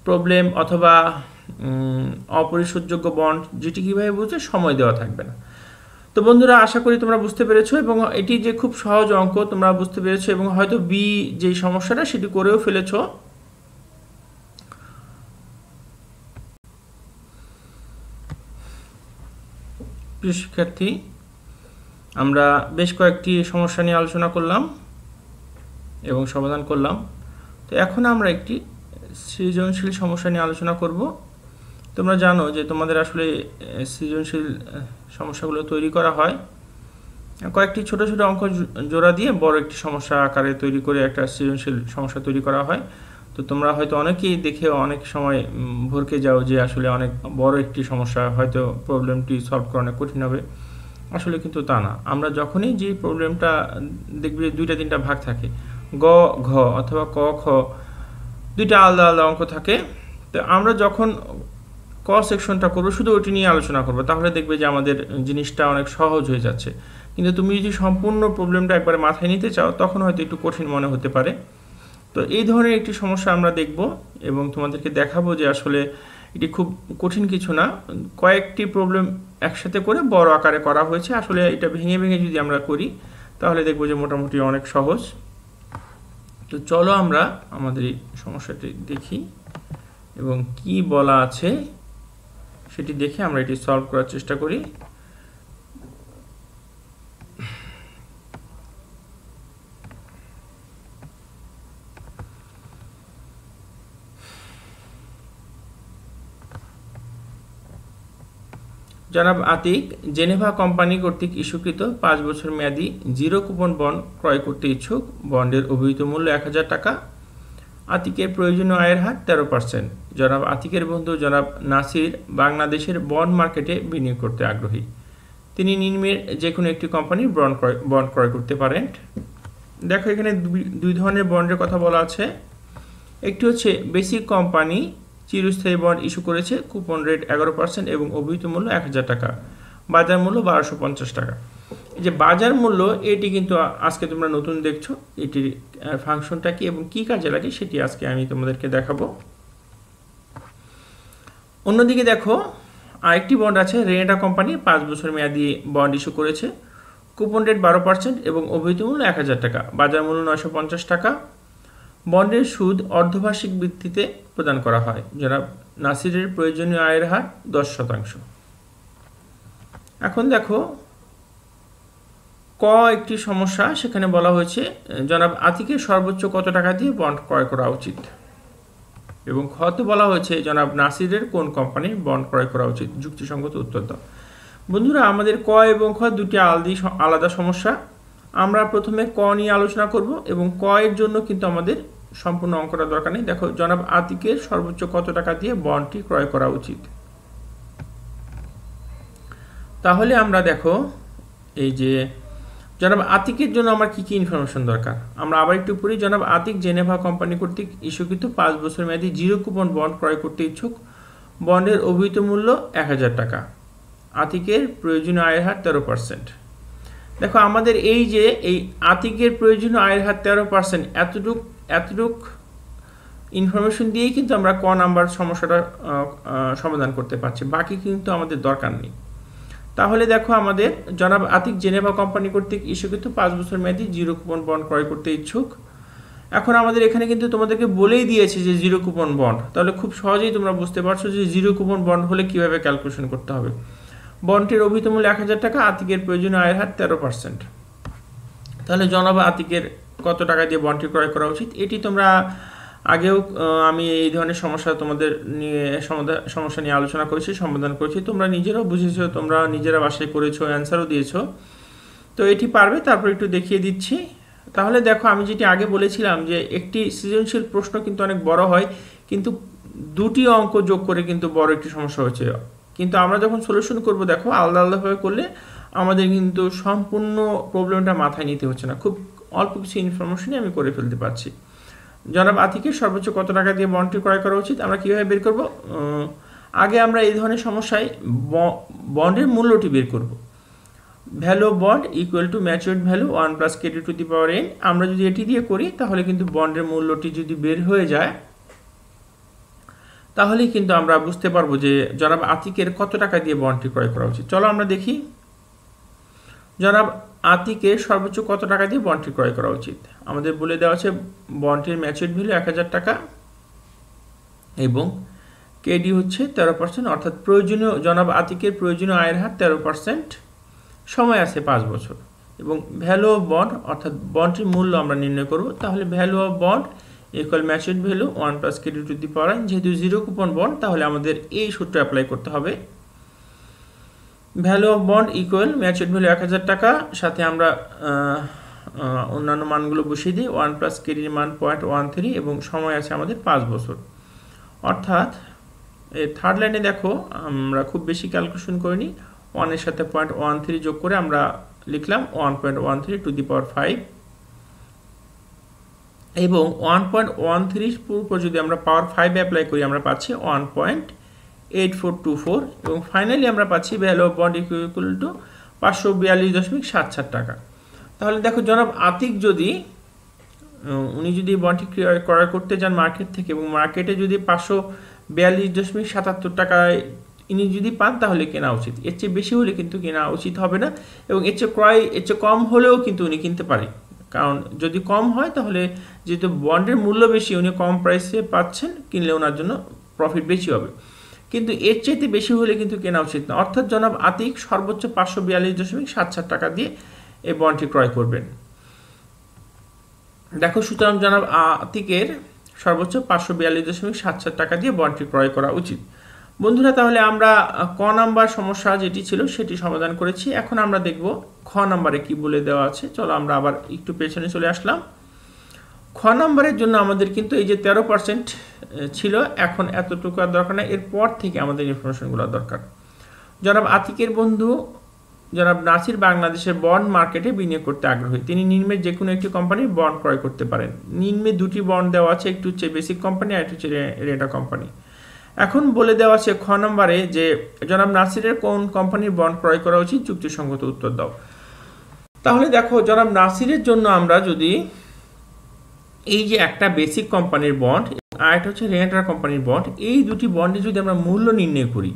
প্রবলেম অথবা অপরিশোধযোগ্য বন্ড যেটি কীভাবে বুঝবে, সময় দেওয়া থাকবে না। তো বন্ধুরা আশা করি তোমরা বুঝতে পেরেছো এবং এটি যে খুব সহজ অঙ্ক তোমরা বুঝতে পেরেছো এবং হয়তো বি যে সমস্যাটা সেটি করেও ফেলেছো। প্রিয় শিক্ষার্থী, আমরা বেশ কয়েকটি সমস্যা নিয়ে আলোচনা করলাম এবং সমাধান করলাম। তো এখন আমরা একটি সৃজনশীল সমস্যা নিয়ে আলোচনা করব। তোমরা জানো যে তোমাদের আসলে সৃজনশীল সমস্যাগুলো তৈরি করা হয় কয়েকটি ছোট ছোট অঙ্ক জোড়া দিয়ে বড় একটি সমস্যা আকারে তৈরি করে একটা সৃজনশীল সমস্যা তৈরি করা হয়। তো তোমরা হয়তো অনেকেই দেখে অনেক সময় ভরকে যাও যে আসলে অনেক বড় একটি সমস্যা, হয়তো প্রবলেমটি সলভ করা অনেক কঠিন হবে। আসলে কিন্তু তা না। আমরা যখনই যে প্রবলেমটা দেখবে 2-3টা ভাগ থাকে, গ ঘ অথবা ক খ, 2টা আলাদা আলাদা অঙ্ক থাকে। তো আমরা যখন ক সেকশনটা করবো শুধু ওটি নিয়ে আলোচনা করবো, তাহলে দেখবে যে আমাদের জিনিসটা অনেক সহজ হয়ে যাচ্ছে। কিন্তু তুমি যদি সম্পূর্ণ প্রবলেমটা একবারে মাথায় নিতে চাও তখন হয়তো একটু কঠিন মনে হতে পারে। তো এই ধরনের একটি সমস্যা আমরা দেখব এবং তোমাদেরকে দেখাবো যে আসলে এটি খুব কঠিন কিছু না, কয়েকটি প্রবলেম একসাথে করে বড় আকারে করা হয়েছে। আসলে এটা ভেঙে ভেঙে যদি আমরা করি তাহলে দেখবো যে মোটামুটি অনেক সহজ। তো চলো আমরা আমাদের এই সমস্যাটি দেখি এবং কি বলা আছে সেটি দেখে আমরা এটি সলভ করার চেষ্টা করি। জনাব আতিক জেনেভা কোম্পানি কর্তৃক ইস্যুকৃত 5 বছর মেয়াদী জিরো কুপন বন্ড ক্রয় করতে ইচ্ছুক। বন্ডের অভিহিত মূল্য 1000 টাকা। আতিকের প্রয়োজনীয় আয়ের হার 13%। জনাব আতিকের বন্ধু জনাব নাসির বাংলাদেশের বন্ড মার্কেটে বিনিয়োগ করতে আগ্রহী। তিনি নিম্নের যে কোনো একটি কোম্পানির বন্ড ক্রয় করতে পারেন। দেখো এখানে দুই ধরনের বন্ডের কথা বলা আছে। একটি হচ্ছে বেসিক কোম্পানি চিরস্থায়ী বন্ড ইস্যু করেছে, কুপন রেট 11% এবং অভিহিত মূল্য 1000 টাকা, বাজার মূল্য 1250 টাকা। এই যে বাজার মূল্য এটি কিন্তু আজকে তোমরা নতুন দেখছো, এটির ফাংশনটা কি এবং কি কাজে লাগে সেটি আজকে আমি তোমাদেরকে দেখাবো। অন্যদিকে দেখো আরেকটি বন্ড আছে, রেনেটা কোম্পানি 5 বছর মেয়াদী বন্ড ইস্যু করেছে, কুপন রেট 12% এবং অভিহিত মূল্য 1000 টাকা, বাজার মূল্য 950 টাকা। বন্ডের সুদ অর্ধবার্ষিক ভিত্তিতে প্রদান করা হয়। জনাব নাসিরের প্রয়োজনীয় আয়ের হার 10%। এখন দেখো ক একটি সমস্যা, সেখানে বলা হয়েছে জনাব আতিকের সর্বোচ্চ কত টাকা দিয়ে বন্ড ক্রয় করা উচিত, এবং খতে বলা হয়েছে জনাব নাসিরের কোন কোম্পানির বন্ড ক্রয় করা উচিত। যুক্তিসঙ্গত উত্তর দাও। বন্ধুরা আমাদের ক এবং খ দুটি আলাদা সমস্যা। আমরা প্রথমে ক নিয়ে আলোচনা করব এবং ক এর জন্য কিন্তু আমাদের সম্পূর্ণ অঙ্কটা দরকার নেই। দেখো জনাব আতিকের সর্বোচ্চ কত টাকা দিয়ে বন্ডটি ক্রয় করা উচিত। তাহলে আমরা দেখো এই যে জনাব আতিকের জন্য আমার কি কি ইনফরমেশন দরকার, আমরা আবার একটু পড়ি। জনাব আতিক জেনেভা কোম্পানি কর্তৃক ইস্যুকৃত 5 বছর মেয়াদী জিরো কুপন বন্ড ক্রয় করতে ইচ্ছুক। বন্ডের অভিহিত মূল্য 1000 টাকা। আতিকের প্রয়োজনীয় আয়ের হার 13%। দেখো আমাদের এই যে এই আতিকের প্রয়োজনীয় আয়ের হার 13%, এতটুক ইনফরমেশন দিয়েই কিন্তু আমরা ক নাম্বার সমস্যাটা সমাধান করতে পারছি, বাকি কিন্তু আমাদের দরকার নেই। তাহলে দেখো আমাদের জনাব আতিক জেনেভা কোম্পানি কর্তৃক ইস্যুকৃত 5 বছর মেয়াদী জিরো কুপন বন্ড ক্রয় করতে ইচ্ছুক। এখন আমাদের এখানে কিন্তু তোমাদেরকে বলেই দিয়েছে যে জিরো কুপন বন্ড, তাহলে খুব সহজেই তোমরা বুঝতে পারছো যে জিরো কুপন বন্ড হলে কিভাবে ক্যালকুলেশন করতে হবে। বন্ডটির অভিহিত মূল্য 1000 টাকা, আতিকের প্রয়োজনীয় আয়ের হার 13%। তাহলে জনাব আতিকের কত টাকা দিয়ে বন্ডটি ক্রয় করা উচিত, এটি তোমরা আগেও আমি এই ধরনের সমস্যা তোমাদের নিয়ে সমস্যা নিয়ে আলোচনা করেছি, সমাধান করেছি, তোমরা নিজেরাও বুঝেছো, তোমরা নিজেরা বাসায় করেছো, অ্যান্সারও দিয়েছো। তো এটি পারবে, তারপর একটু দেখিয়ে দিচ্ছি। তাহলে দেখো আমি যেটি আগে বলেছিলাম যে একটি সৃজনশীল প্রশ্ন কিন্তু অনেক বড় হয়, কিন্তু দুটি অঙ্ক যোগ করে কিন্তু বড় একটি সমস্যা হচ্ছে। কিন্তু আমরা যখন সলিউশন করব দেখো আলাদা আলাদাভাবে করলে আমাদের কিন্তু সম্পূর্ণ প্রবলেমটা মাথায় নিতে হচ্ছে না, খুব অল্প কিছু ইনফরমেশনই আমি করে ফেলতে পারছি। জনাব আতিকের সর্বোচ্চ কত টাকা দিয়ে বন্ডটি ক্রয় করা উচিত আমরা কীভাবে বের করব? আগে আমরা এই ধরনের সমস্যায় বন্ডের মূল্যটি বের করব। Value of bond equal to matured value 1 plus KD to the power N. আমরা যদি এটি দিয়ে করি তাহলে কিন্তু বন্ডের মূল্যটি যদি বের হয়ে যায় তাহলেই কিন্তু আমরা বুঝতে পারবো যে জনাব আতিকের কত টাকা দিয়ে বন্ডটি ক্রয় করা উচিত। চলো আমরা দেখি জনাব আতিকের সর্বোচ্চ কত টাকা দিয়ে বন্ডটি ক্রয় করা উচিত। আমাদের বলে দেওয়া আছে বন্ডটির ম্যাচিউরড ভ্যালু 1000 টাকা এবং কেডি হচ্ছে 13%, অর্থাৎ প্রয়োজনীয় জনাব আতিকের প্রয়োজনীয় আয়ের হার 13%, সময় আছে 5 বছর, এবং ভ্যালু অফ বন্ড অর্থাৎ বন্ডটির মূল্য আমরা নির্ণয় করব। তাহলে value of bond equal matured value 1 plus KD to the power N. যেহেতু জিরো কুপন বন্ড তাহলে আমাদের এই সূত্র অ্যাপ্লাই করতে হবে। Value of bond equal matured value 1000 টাকা, সাথে আমরা অন্যান্য মানগুলো বসিয়ে দিই। 1 প্লাস কেডির মান 0.13 এবং সময় আছে আমাদের 5 বছর। অর্থাৎ এই থার্ড লাইনে দেখো আমরা খুব বেশি ক্যালকুলেশন করিনি, 1 এর সাথে 0.13 যোগ করে আমরা লিখলাম 1.13 টু দি পাওয়ার 5 এবং 1.13 পুরো যদি আমরা পাওয়ার 5 অ্যাপ্লাই করি আমরা পাচ্ছি 1.8424 এবং ফাইনালি আমরা পাচ্ছি value of bond equal two 542.77 টাকা। তাহলে দেখো জনাব আতিক যদি উনি যদি বন্ডটি ক্রয় করতে যান মার্কেট থেকে এবং মার্কেটে যদি 542.77 টাকায় ইনি যদি পান তাহলে কেনা উচিত, এর চেয়ে বেশি হলে কিন্তু কেনা উচিত হবে না, এবং এর চেয়ে কম হলেও কিন্তু উনি কিনতে পারে। কারণ যদি কম হয় তাহলে যেহেতু বন্ডের মূল্য বেশি উনি কম প্রাইসে পাচ্ছেন, কিনলে ওনার জন্য প্রফিট বেশি হবে, কিন্তু এর চাইতে বেশি হলে কিন্তু কেনা উচিত না। অর্থাৎ জনাব আতিক সর্বোচ্চ 542.77 টাকা দিয়ে এই বন্ডটি ক্রয় করবেন। দেখো সুতরাং জনাব আতিকের সর্বোচ্চ 542.77 টাকা দিয়ে বন্ডটি ক্রয় করা উচিত। বন্ধুরা তাহলে আমরা ক নাম্বার সমস্যা যেটি ছিল সেটি সমাধান করেছি। এখন আমরা দেখব খ নাম্বারে কি বলে দেওয়া আছে। চলো আমরা আবার একটু পেছনে চলে আসলাম। খ নাম্বারের জন্য আমাদের কিন্তু এই যে 13% ছিল, এখন এতটুকু আর দরকার না, এরপর থেকে আমাদের ইনফরমেশনগুলো দরকার। জনাব আতিকের বন্ধু জনাব নাসির বাংলাদেশের বন্ড মার্কেটে বিনিয়োগ করতে আগ্রহী। তিনি নিম্নের যে কোনো একটি কোম্পানির বন্ড ক্রয় করতে পারেন। নিম্নে দুটি বন্ড দেওয়া আছে, একটু হচ্ছে বেসিক কোম্পানি আর একটু হচ্ছে রেটা কোম্পানি। এখন বলে দেওয়া আছে খ নম্বরে যে জনাব নাসিরের কোন কোম্পানির বন্ড ক্রয় করা উচিত, যুক্তিসঙ্গত উত্তর দাও। তাহলে দেখো জনাব নাসিরের জন্য আমরা যদি এই যে একটা বেসিক কোম্পানির বন্ড আর একটা হচ্ছে রেন্টার কোম্পানির বন্ড, এই দুটি বন্ডে যদি আমরা মূল্য নির্ণয় করি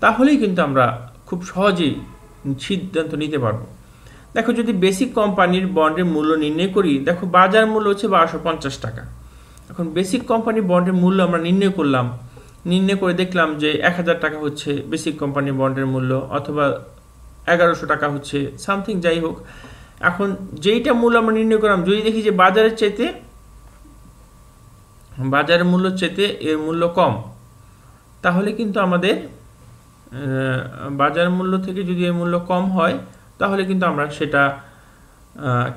তাহলেই কিন্তু আমরা খুব সহজেই সিদ্ধান্ত নিতে পারবো। দেখো যদি বেসিক কোম্পানির বন্ডের মূল্য নির্ণয় করি, দেখো বাজার মূল্য হচ্ছে 1250 টাকা। এখন বেসিক কোম্পানির বন্ডের মূল্য আমরা নির্ণয় করলাম, নির্ণয় করে দেখলাম যে 1000 টাকা হচ্ছে বেসিক কোম্পানির বন্ডের মূল্য, অথবা 1100 টাকা হচ্ছে সামথিং, যাই হোক। এখন যেইটা মূল্য আমরা নির্ণয় করলাম যদি দেখি যে বাজারের মূল্য চাইতে এর মূল্য কম, তাহলে কিন্তু আমাদের বাজার মূল্য থেকে যদি এর মূল্য কম হয় তাহলে কিন্তু আমরা সেটা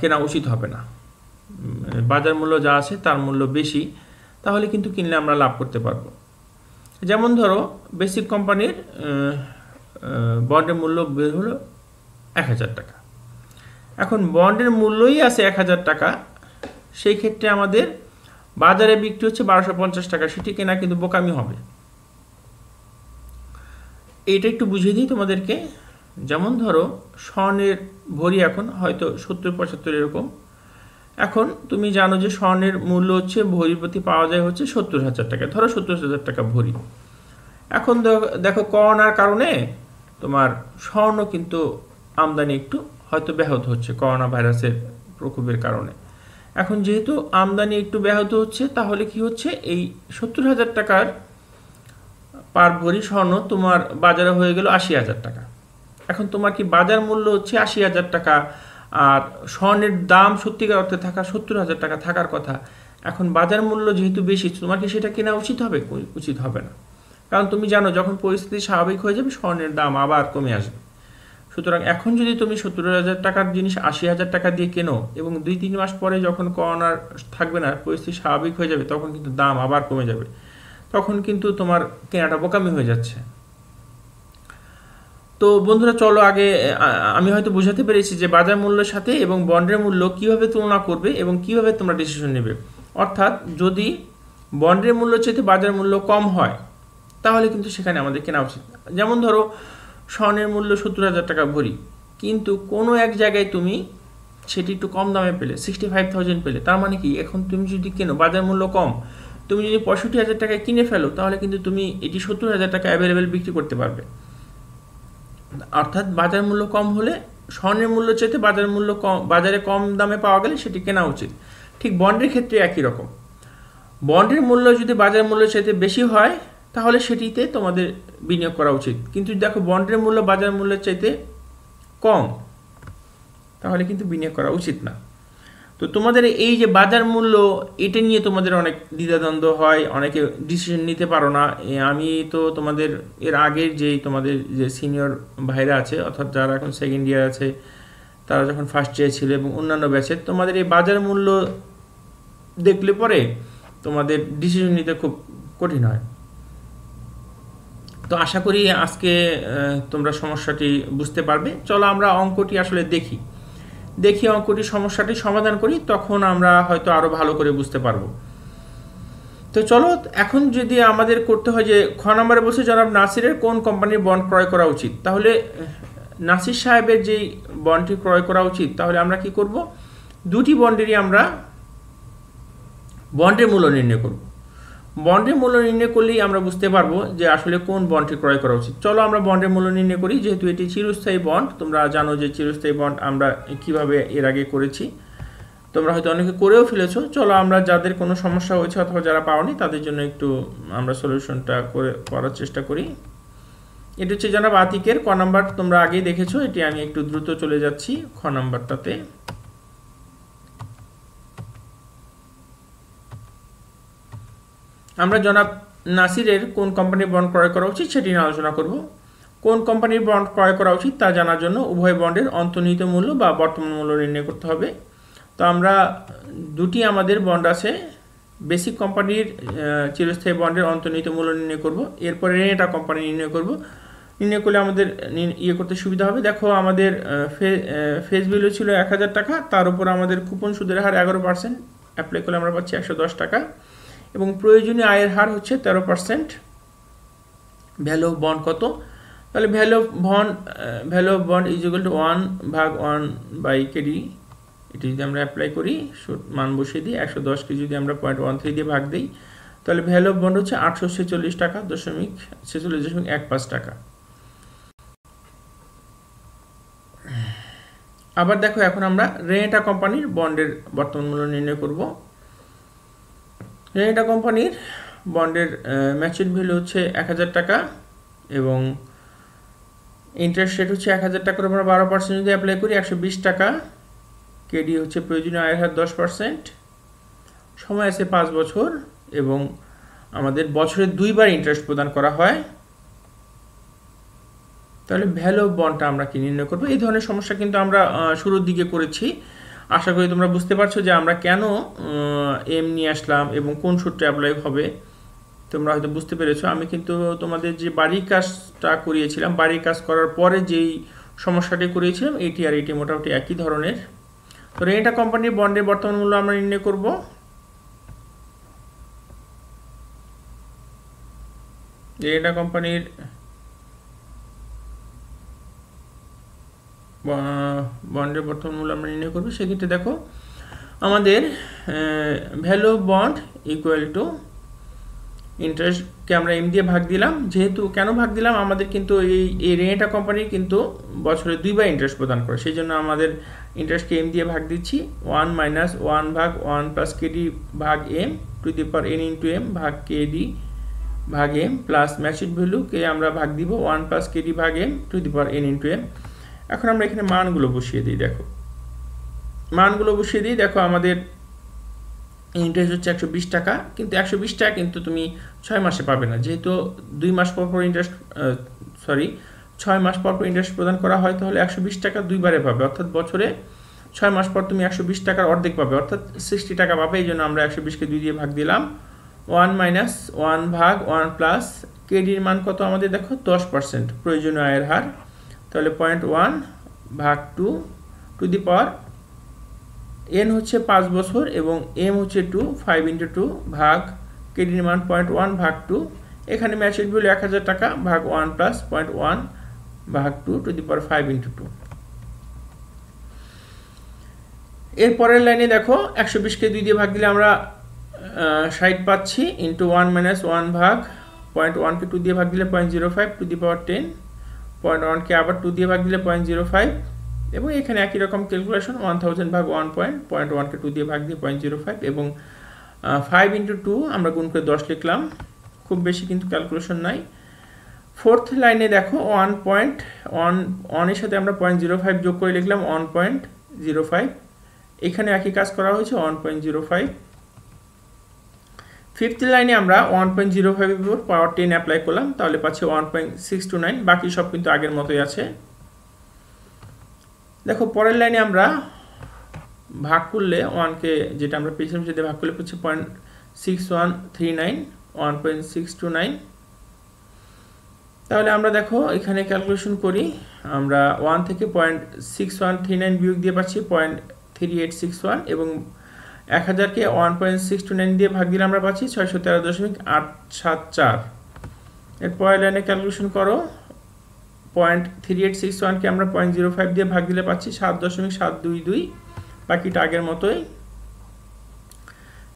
কেনা উচিত হবে না। বাজার মূল্য যা আছে তার মূল্য বেশি, তাহলে কিন্তু কিনলে আমরা লাভ করতে পারবো। যেমন ধরো বেসিক কোম্পানির বন্ডের মূল্য বের হলো 1000 টাকা। এখন বন্ডের মূল্যই আছে 1000 টাকা, সেই ক্ষেত্রে আমাদের বাজারে বিক্রি হচ্ছে 1250 টাকা, সেটি কেনা কিন্তু বোকামি হবে। এইটা একটু বুঝিয়ে দিই তোমাদেরকে। যেমন ধরো স্বর্ণের ভরি এখন হয়তো 70-75 এরকম। এখন তুমি জানো যে স্বর্ণের মূল্য হচ্ছে ভরি প্রতি পাওয়া যায় হচ্ছে 70,000 টাকা, ধরো 70,000 টাকা ভরি। এখন দেখো করোনার কারণে তোমার স্বর্ণ কিন্তু আমদানি একটু হয়তো ব্যাহত হচ্ছে করোনা ভাইরাসের প্রকোপের কারণে। এখন যেহেতু আমদানি একটু ব্যাহত হচ্ছে, তাহলে কি হচ্ছে, এই 70,000 টাকার পার ভরি স্বর্ণ তোমার বাজারে হয়ে গেল 80,000 টাকা। এখন তোমার কি বাজার মূল্য হচ্ছে 80,000 টাকা, আর স্বর্ণের দাম সত্যিকার অর্থে থাকা 70,000 টাকা থাকার কথা। এখন বাজার মূল্য যেহেতু বেশি, তোমার কি সেটা কেনা উচিত হবে? উচিত হবে না, কারণ তুমি জানো যখন পরিস্থিতি স্বাভাবিক হয়ে যাবে স্বর্ণের দাম আবার কমে আসবে। সুতরাং এখন যদি তুমি 70,000 টাকার জিনিস 80,000 টাকা দিয়ে কেনো এবং 2-3 মাস পরে যখন করোনা থাকবে না, পরিস্থিতি স্বাভাবিক হয়ে যাবে, তখন কিন্তু দাম আবার কমে যাবে, তখন কিন্তু তোমার কেনাটা বোকামি হয়ে যাচ্ছে। তো বন্ধুরা চলো আগে আমি হয়তো বোঝাতে পেরেছি যে বাজার মূল্যের সাথে এবং বন্ডের মূল্য কিভাবে তুলনা করবে এবং কিভাবে তোমরা ডিসিশন নেবে। অর্থাৎ যদি বন্ডের মূল্য চাইতে বাজার মূল্য কম হয়, তাহলে কিন্তু সেখানে আমাদের কেনা উচিত। যেমন ধরো স্বর্ণের মূল্য 70,000 টাকা ভরি, কিন্তু কোনো এক জায়গায় তুমি সেটি একটু কম দামে পেলে, 65,000 পেলে, তার মানে কি এখন তুমি যদি কেনো বাজার মূল্য কম, তুমি যদি 65,000 টাকায় কিনে ফেলো, তাহলে কিন্তু তুমি এটি 70,000 টাকা অ্যাভেলেবেল বিক্রি করতে পারবে। অর্থাৎ বাজার মূল্য কম হলে স্বর্ণের মূল্য চাইতে বাজার মূল্য কম, বাজারে কম দামে পাওয়া গেলে সেটি কেনা উচিত। ঠিক বন্ডের ক্ষেত্রে একই রকম, বন্ডের মূল্য যদি বাজার মূল্য চাইতে বেশি হয়, তাহলে সেটিতে তোমাদের বিনিয়োগ করা উচিত। কিন্তু দেখো বন্ডের মূল্য বাজার মূল্যের চাইতে কম, তাহলে কিন্তু বিনিয়োগ করা উচিত না। তো তোমাদের এই যে বাজার মূল্য, এটা নিয়ে তোমাদের অনেক দ্বিধাদ্বন্দ্ব হয়, অনেকে ডিসিশন নিতে পারো না। আমি তো তোমাদের এর আগের যেই তোমাদের যে সিনিয়র ভাইরা আছে, অর্থাৎ যারা এখন সেকেন্ড ইয়ার আছে, তারা যখন ফার্স্ট ইয়ার ছিল এবং অন্যান্য ব্যাচের, তোমাদের এই বাজার মূল্য দেখলে পরে তোমাদের ডিসিশন নিতে খুব কঠিন হয়। তো আশা করি আজকে তোমরা সমস্যাটি বুঝতে পারবে। চলো আমরা অঙ্কটি আসলে দেখি অঙ্কটি সমস্যাটি সমাধান করি, তখন আমরা হয়তো আরো ভালো করে বুঝতে পারবো। তো চলো এখন যদি আমাদের করতে হয় যে খ নম্বরে বলছে জনাব নাসিরের কোন কোম্পানির বন্ড ক্রয় করা উচিত, তাহলে নাসির সাহেবের যেই বন্ডটি ক্রয় করা উচিত, তাহলে আমরা কি করব, দুটি বন্ডেরই আমরা বন্ডের মূল্য নির্ণয় করব। বন্ডের মূল্য নির্ণয় করলেই আমরা বুঝতে পারবো যে আসলে কোন বন্ডটি ক্রয় করা উচিত। চলো আমরা বন্ডের মূল্য নির্ণয় করি। যেহেতু এটি চিরস্থায়ী বন্ড, তোমরা জানো যে চিরস্থায়ী বন্ড আমরা কিভাবে এর আগে করেছি, তোমরা হয়তো অনেকে করেও ফেলেছো। চলো আমরা যাদের কোনো সমস্যা হয়েছে অথবা যারা পাওনি তাদের জন্য একটু আমরা সলিউশনটা করার চেষ্টা করি। এটি হচ্ছে জনাব আতিকের ক নাম্বার, তোমরা আগেই দেখেছো, এটি আমি একটু দ্রুত চলে যাচ্ছি খ নাম্বারটাতে। আমরা জনাব নাসিরের কোন কোম্পানির বন্ড ক্রয় করা উচিত সেটি নিয়ে আলোচনা করব। কোন কোম্পানির বন্ড ক্রয় করা উচিত তা জানার জন্য উভয় বন্ডের অন্তর্নিহিত মূল্য বা বর্তমান মূল্য নির্ণয় করতে হবে। তো আমরা দুটি আমাদের বন্ড আছে, বেসিক কোম্পানির চিরস্থায়ী বন্ডের অন্তর্নিহিত মূল্য নির্ণয় করব, এরপরে রেনেটা কোম্পানি নির্ণয় করব। নির্ণয় করলে আমাদের করতে সুবিধা হবে। দেখো আমাদের ফেস ভ্যালু ছিল 1,000 টাকা, তার উপর আমাদের কুপন সুদের হার 11%, অ্যাপ্লাই করলে আমরা পাচ্ছি 110 টাকা, এবং প্রয়োজনীয় আয়ের হার হচ্ছে 13%। ভ্যালু অফ বন্ড কত, তাহলে value of bond is equal two 1/1/KD। এটি যদি আমরা অ্যাপ্লাই করি, মান বসিয়ে দিই, 110কে যদি আমরা 0.13 দিয়ে ভাগ দিই, তাহলে ভ্যালু অফ বন্ড হচ্ছে 846 টাকা 46.15 টাকা। আবার দেখো এখন আমরা রেনেটা কোম্পানির বন্ডের বর্তমান মূল্য নির্ণয় করব। রেনেটা কোম্পানির বন্ডের ম্যাচুরিটি ভ্যালু হচ্ছে 1,000 টাকা এবং ইন্টারেস্ট রেট হচ্ছে 1,000 টাকার উপর 12% যদি অ্যাপ্লাই করি 120 টাকা। কেডি হচ্ছে প্রয়োজনীয় আয়ের হার 10%, সময় আছে 5 বছর এবং আমাদের বছরে 2 বার ইন্টারেস্ট প্রদান করা হয়। তাহলে ভ্যালু অফ বন্ডটা আমরা কি নির্ণয় করব। এই ধরনের সমস্যা কিন্তু আমরা শুরুর দিকে করেছি। আশা করি তোমরা বুঝতে পারছো যে আমরা কেন এম নিয়ে আসলাম এবং কোন সূত্রে অ্যাপ্লাই হবে, তোমরা হয়তো বুঝতে পেরেছো। আমি কিন্তু তোমাদের যে বাড়ির কাজটা করিয়েছিলাম, বাড়ির কাজ করার পরে যেই সমস্যাটি করিয়েছিলাম, এটি আর এটি মোটামুটি একই ধরনের। তো রেনেটা কোম্পানির বন্ডের বর্তমান মূল্য আমরা নির্ণয় করব। রেনেটা কোম্পানির বন্ডের বর্তমান মূল্য আমরা নির্ণয় করব। সেক্ষেত্রে দেখো আমাদের value of bond equal two ইন্টারেস্টকে আমরা এম দিয়ে ভাগ দিলাম। যেহেতু কেন ভাগ দিলাম, আমাদের কিন্তু এই রেনেটা কোম্পানি কিন্তু বছরে 2বার ইন্টারেস্ট প্রদান করে, সেই জন্য আমাদের ইন্টারেস্টকে এম দিয়ে ভাগ দিচ্ছি। 1 মাইনাস 1 ভাগ 1 প্লাস কেডি ভাগ M to the power N into M ভাগ কেডি ভাগ এম প্লাস ম্যাচিউরড ভ্যালুকে আমরা ভাগ দিব 1 প্লাস কেডি ভাগ M to the power N into M. এখন আমরা এখানে মানগুলো বসিয়ে দিই। দেখো আমাদের ইন্টারেস্ট হচ্ছে 120 টাকা, কিন্তু 120 টাকা কিন্তু তুমি 6 মাসে পাবে না, যেহেতু 2 মাস পর পর ইন্টারেস্ট 6 মাস পর পর ইন্টারেস্ট প্রদান করা হয়, তাহলে 120 টাকা 2বারে পাবে, অর্থাৎ বছরে 6 মাস পর তুমি 120 টাকার অর্ধেক পাবে, অর্থাৎ 60 টাকা পাবে। এই জন্য আমরা 120কে 2 দিয়ে ভাগ দিলাম। 1 মাইনাস 1 ভাগ 1 প্লাস কেডির মান কত আমাদের দেখো 10% প্রয়োজনীয় আয়ের হার, তাহলে 0.1 ভাগ 2 টু দি পাওয়ার এন হচ্ছে 5 বছর এবং এম হচ্ছে 2, 5 ইন্টু 2 ভাগ কেডির মান 0.1 ভাগ 2, এখানে ম্যাচিউরড ভ্যালু 1000 টাকা ভাগ 1 প্লাস 0.1 ভাগ 2 টু দি পাওয়ার 5 ইন্টু 2। এর পরের লাইনে দেখো 120কে 2 দিয়ে ভাগ দিলে আমরা 60 পাচ্ছি, ইন্টু 1 মাইনাস 1 ভাগ 0.1কে 2 দিয়ে ভাগ দিলে 0.05 টু দি পাওয়ার 10, 0.1কে আবার 2 দিয়ে ভাগ দিলে 0.05, এবং এখানে একই রকম ক্যালকুলেশন 1000 ভাগ 1.1কে 2 দিয়ে ভাগ দিয়ে 0.05 এবং 5 ইন্টু 2 আমরা গুণ করে 10 লিখলাম, খুব বেশি কিন্তু ক্যালকুলেশন নাই। ফোর্থ লাইনে দেখো 1 এর সাথে আমরা 0.05 যোগ করে লিখলাম 1.05, এখানে একই কাজ করা হয়েছে 1.05। ফিফথ লাইনে আমরা 1.05 এর উপর পাওয়ার 10 অ্যাপ্লাই করলাম, তাহলে পাচ্ছি 1.629, বাকি সব কিন্তু আগের মতোই আছে। দেখো পরের লাইনে আমরা ভাগ করলে 1কে যেটা আমরা পেয়েছিলাম সেটা ভাগ করলে পাচ্ছি 0.6139, 1.629। তাহলে আমরা দেখো এখানে ক্যালকুলেশন করি, আমরা 1 থেকে 0.6139 বিয়োগ দিয়ে পাচ্ছি 0.3861 এবং 1000কে 1.629 দিয়ে ভাগ দিলে আমরা পাচ্ছি 613.874। এর পরের লাইনে ক্যালকুলেশন করো, 0.3861কে আমরা 0.05 দিয়ে ভাগ দিলে পাচ্ছি 7.722, বাকিটা আগের মতোই।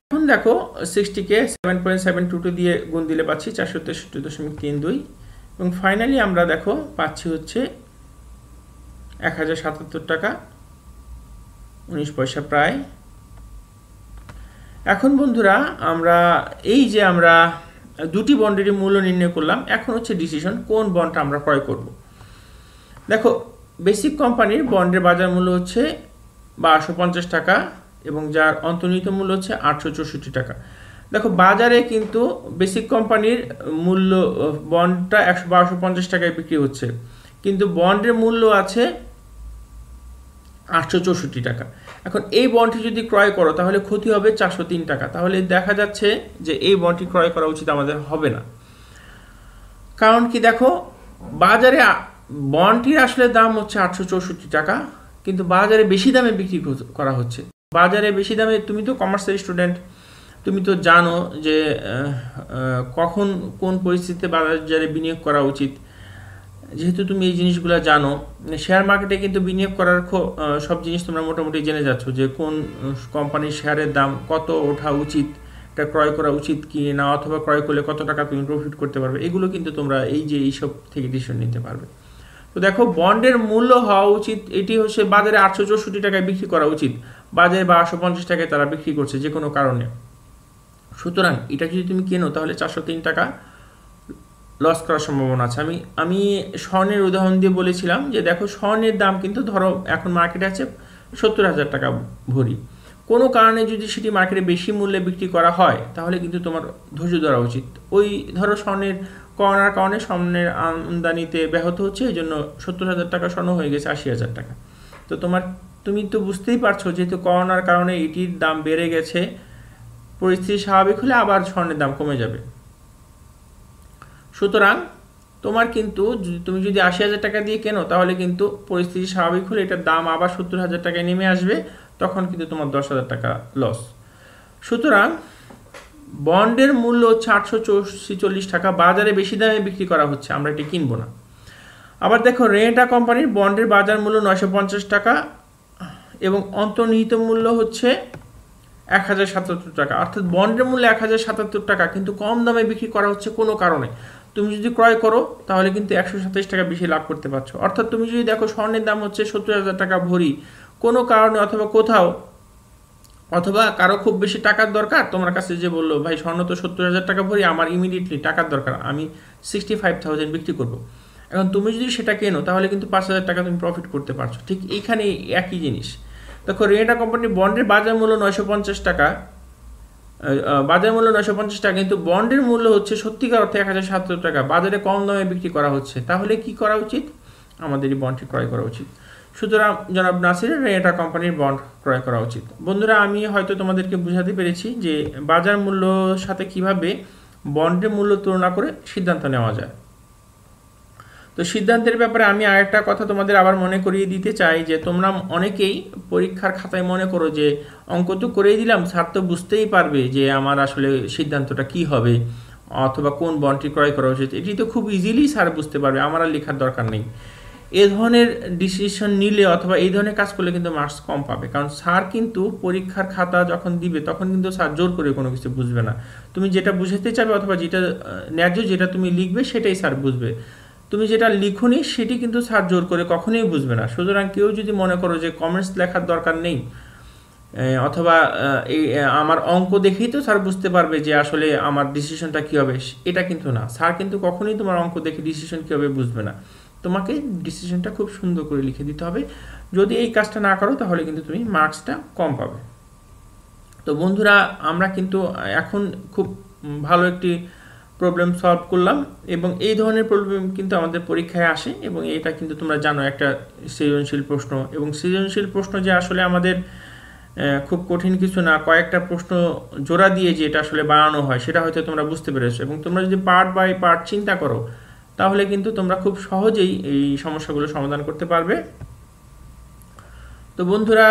এখন দেখো 60কে 7.722 দিয়ে গুণ দিলে পাচ্ছি 463.32, এবং ফাইনালি আমরা দেখো পাচ্ছি হচ্ছে 1077 টাকা 19 পয়সা প্রায়। এখন বন্ধুরা আমরা এই যে আমরা দুটি বন্ডের মূল্য নির্ণয় করলাম, এখন হচ্ছে ডিসিশন কোন বন্ডটা আমরা ক্রয় করব। দেখো বেসিক কোম্পানির বন্ডের বাজার মূল্য হচ্ছে 1250 টাকা এবং যার অন্তর্নিহিত মূল্য হচ্ছে 864 টাকা। দেখো বাজারে কিন্তু বেসিক কোম্পানির মূল্য বন্ডটা 1250 টাকায় বিক্রি হচ্ছে, কিন্তু বন্ডের মূল্য আছে 864 টাকা। এখন এই বন্ডটি যদি ক্রয় করো তাহলে ক্ষতি হবে 403 টাকা, তাহলে দেখা যাচ্ছে যে এই বন্ডটি ক্রয় করা উচিত আমাদের হবে না। কারণ কি, দেখো বাজারে বন্ডটির আসলে দাম হচ্ছে 864 টাকা, কিন্তু বাজারে বেশি দামে বিক্রি করা হচ্ছে। বাজারে বেশি দামে, তুমি তো কমার্সের স্টুডেন্ট, তুমি তো জানো যে কখন কোন পরিস্থিতিতে বাজারে বিনিয়োগ করা উচিত। যেহেতু তুমি এই জিনিসগুলো জানো, শেয়ার মার্কেটে কিন্তু বিনিয়োগ করার সব জিনিস তোমরা মোটামুটি জেনে যাচ্ছ, যে কোন কোম্পানির শেয়ারের দাম কত ওঠা উচিত, এটা ক্রয় করা উচিত কি না, অথবা ক্রয় করলে কত টাকা তুমি প্রফিট করতে পারবে, এগুলো কিন্তু তোমরা এইসব থেকে ডিসিশন নিতে পারবে। তো দেখো বন্ডের মূল্য হওয়া উচিত, এটি হচ্ছে বাজারে 864 টাকায় বিক্রি করা উচিত, বাজারে 1250 টাকায় তারা বিক্রি করছে যে কোনো কারণে। সুতরাং এটা যদি তুমি কেনো তাহলে 403 টাকা লস করার সম্ভাবনা আছে। আমি স্বর্ণের উদাহরণ দিয়ে বলেছিলাম যে দেখো স্বর্ণের দাম কিন্তু ধরো এখন মার্কেটে আছে 70,000 টাকা ভরি, কোনো কারণে যদি সেটি মার্কেটে বেশি মূল্যে বিক্রি করা হয় তাহলে কিন্তু তোমার ধৈর্য ধরা উচিত। ওই ধরো স্বর্ণের করোনার কারণে স্বর্ণের আমদানিতে ব্যাহত হচ্ছে, এই জন্য 70,000 টাকা স্বর্ণ হয়ে গেছে 80,000 টাকা। তো তুমি তো বুঝতেই পারছো, যেহেতু করোনার কারণে এটির দাম বেড়ে গেছে, পরিস্থিতি স্বাভাবিক হলে আবার স্বর্ণের দাম কমে যাবে। সুতরাং তোমার কিন্তু তুমি যদি 80,000 টাকা দিয়ে কেনো তাহলে কিন্তু পরিস্থিতি স্বাভাবিক হলে এটার দাম আবার 70,000 টাকায় নেমে আসবে, তখন কিন্তু তোমার 10,000 টাকা লস। সুতরাং বন্ডের মূল্য হচ্ছে 846 টাকা, বাজারে বেশি দামে বিক্রি করা হচ্ছে, আমরা এটি কিনবো না। আবার দেখো রেনেটা কোম্পানির বন্ডের বাজার মূল্য 950 টাকা এবং অন্তর্নিহিত মূল্য হচ্ছে 1077 টাকা, অর্থাৎ বন্ডের মূল্য 1077 টাকা, কিন্তু কম দামে বিক্রি করা হচ্ছে কোনো কারণে। তুমি যদি ক্রয় করো তাহলে কিন্তু 127 টাকা বেশি লাভ করতে পারছো। অর্থাৎ তুমি যদি দেখো স্বর্ণের দাম হচ্ছে 70,000 টাকা ভরি, কোনো কারণে অথবা কোথাও, অথবা কারো খুব বেশি টাকার দরকার, তোমার কাছে যে বললো ভাই স্বর্ণ তো 70,000 টাকা ভরি, আমার ইমিডিয়েটলি টাকার দরকার, আমি 65,000 বিক্রি করব। এখন তুমি যদি সেটা কেনো তাহলে কিন্তু 5,000 টাকা তুমি প্রফিট করতে পারছো। ঠিক এইখানে একই জিনিস। দেখো রেনেটা কোম্পানির বন্ডের বাজার মূল্য 950 টাকা, বাজার মূল্য 950 টাকা, কিন্তু বন্ডের মূল্য হচ্ছে সত্যিকার অর্থে 1077 টাকা, বাজারে কম দামে বিক্রি করা হচ্ছে। তাহলে কি করা উচিত? আমাদের এই বন্ডটি ক্রয় করা উচিত। সুতরাং জনাব নাসিরের রেনেটা কোম্পানির বন্ড ক্রয় করা উচিত। বন্ধুরা, আমি হয়তো তোমাদেরকে বুঝাতে পেরেছি যে বাজার মূল্যর সাথে কিভাবে বন্ডের মূল্য তুলনা করে সিদ্ধান্ত নেওয়া যায়। তো সিদ্ধান্তের ব্যাপারে আমি আরেকটা কথা তোমাদের আবার মনে করিয়ে দিতে চাই যে তোমরা অনেকেই পরীক্ষার খাতায় মনে করো যে অঙ্ক তো করেই দিলাম, স্যার তো বুঝতেই পারবে যে আমার আসলে সিদ্ধান্তটা কি হবে অথবা কোন বন্ডটি ক্রয় করা উচিত, এটি তো খুব ইজিলি স্যার বুঝতে পারবে, আমার আর লেখার দরকার নেই। এ ধরনের ডিসিশন নিলে অথবা এই ধরনের কাজ করলে কিন্তু মার্কস কম পাবে। কারণ স্যার কিন্তু পরীক্ষার খাতা যখন দিবে তখন কিন্তু স্যার জোর করে কোনো কিছু বুঝবে না। তুমি যেটা বুঝাতে চাবে অথবা যেটা ন্যায্য যেটা তুমি লিখবে সেটাই স্যার বুঝবে। তুমি যেটা লিখুনি সেটি কিন্তু স্যার জোর করে কখনোই বুঝবে না। সুতরাং কেউ যদি মনে করো যে কমেন্টস লেখার দরকার নেই অথবা এই আমার অঙ্ক দেখেই তো স্যার বুঝতে পারবে যে আসলে আমার ডিসিশনটা কী হবে, এটা কিন্তু না। স্যার কিন্তু কখনোই তোমার অঙ্ক দেখে ডিসিশন কী হবে বুঝবে না। তোমাকে ডিসিশনটা খুব সুন্দর করে লিখে দিতে হবে। যদি এই কাজটা না করো তাহলে কিন্তু তুমি মার্কসটা কম পাবে। তো বন্ধুরা, আমরা কিন্তু এখন খুব ভালো একটি প্রবলেম সলভ করলাম এবং এই ধরনের প্রবলেম কিন্তু আমাদের পরীক্ষায় আসে এবং এটা কিন্তু তোমরা জানো একটা সৃজনশীল প্রশ্ন। এবং সৃজনশীল প্রশ্ন যে আসলে আমাদের খুব কঠিন কিছু না, কয়েকটা প্রশ্ন জোড়া দিয়ে যে এটা আসলে বানানো হয় সেটা হয়তো তোমরা বুঝতে পেরেছো। এবং তোমরা যদি পার্ট বাই পার্ট চিন্তা করো তাহলে কিন্তু তোমরা খুব সহজেই এই সমস্যাগুলো সমাধান করতে পারবে। তো বন্ধুরা,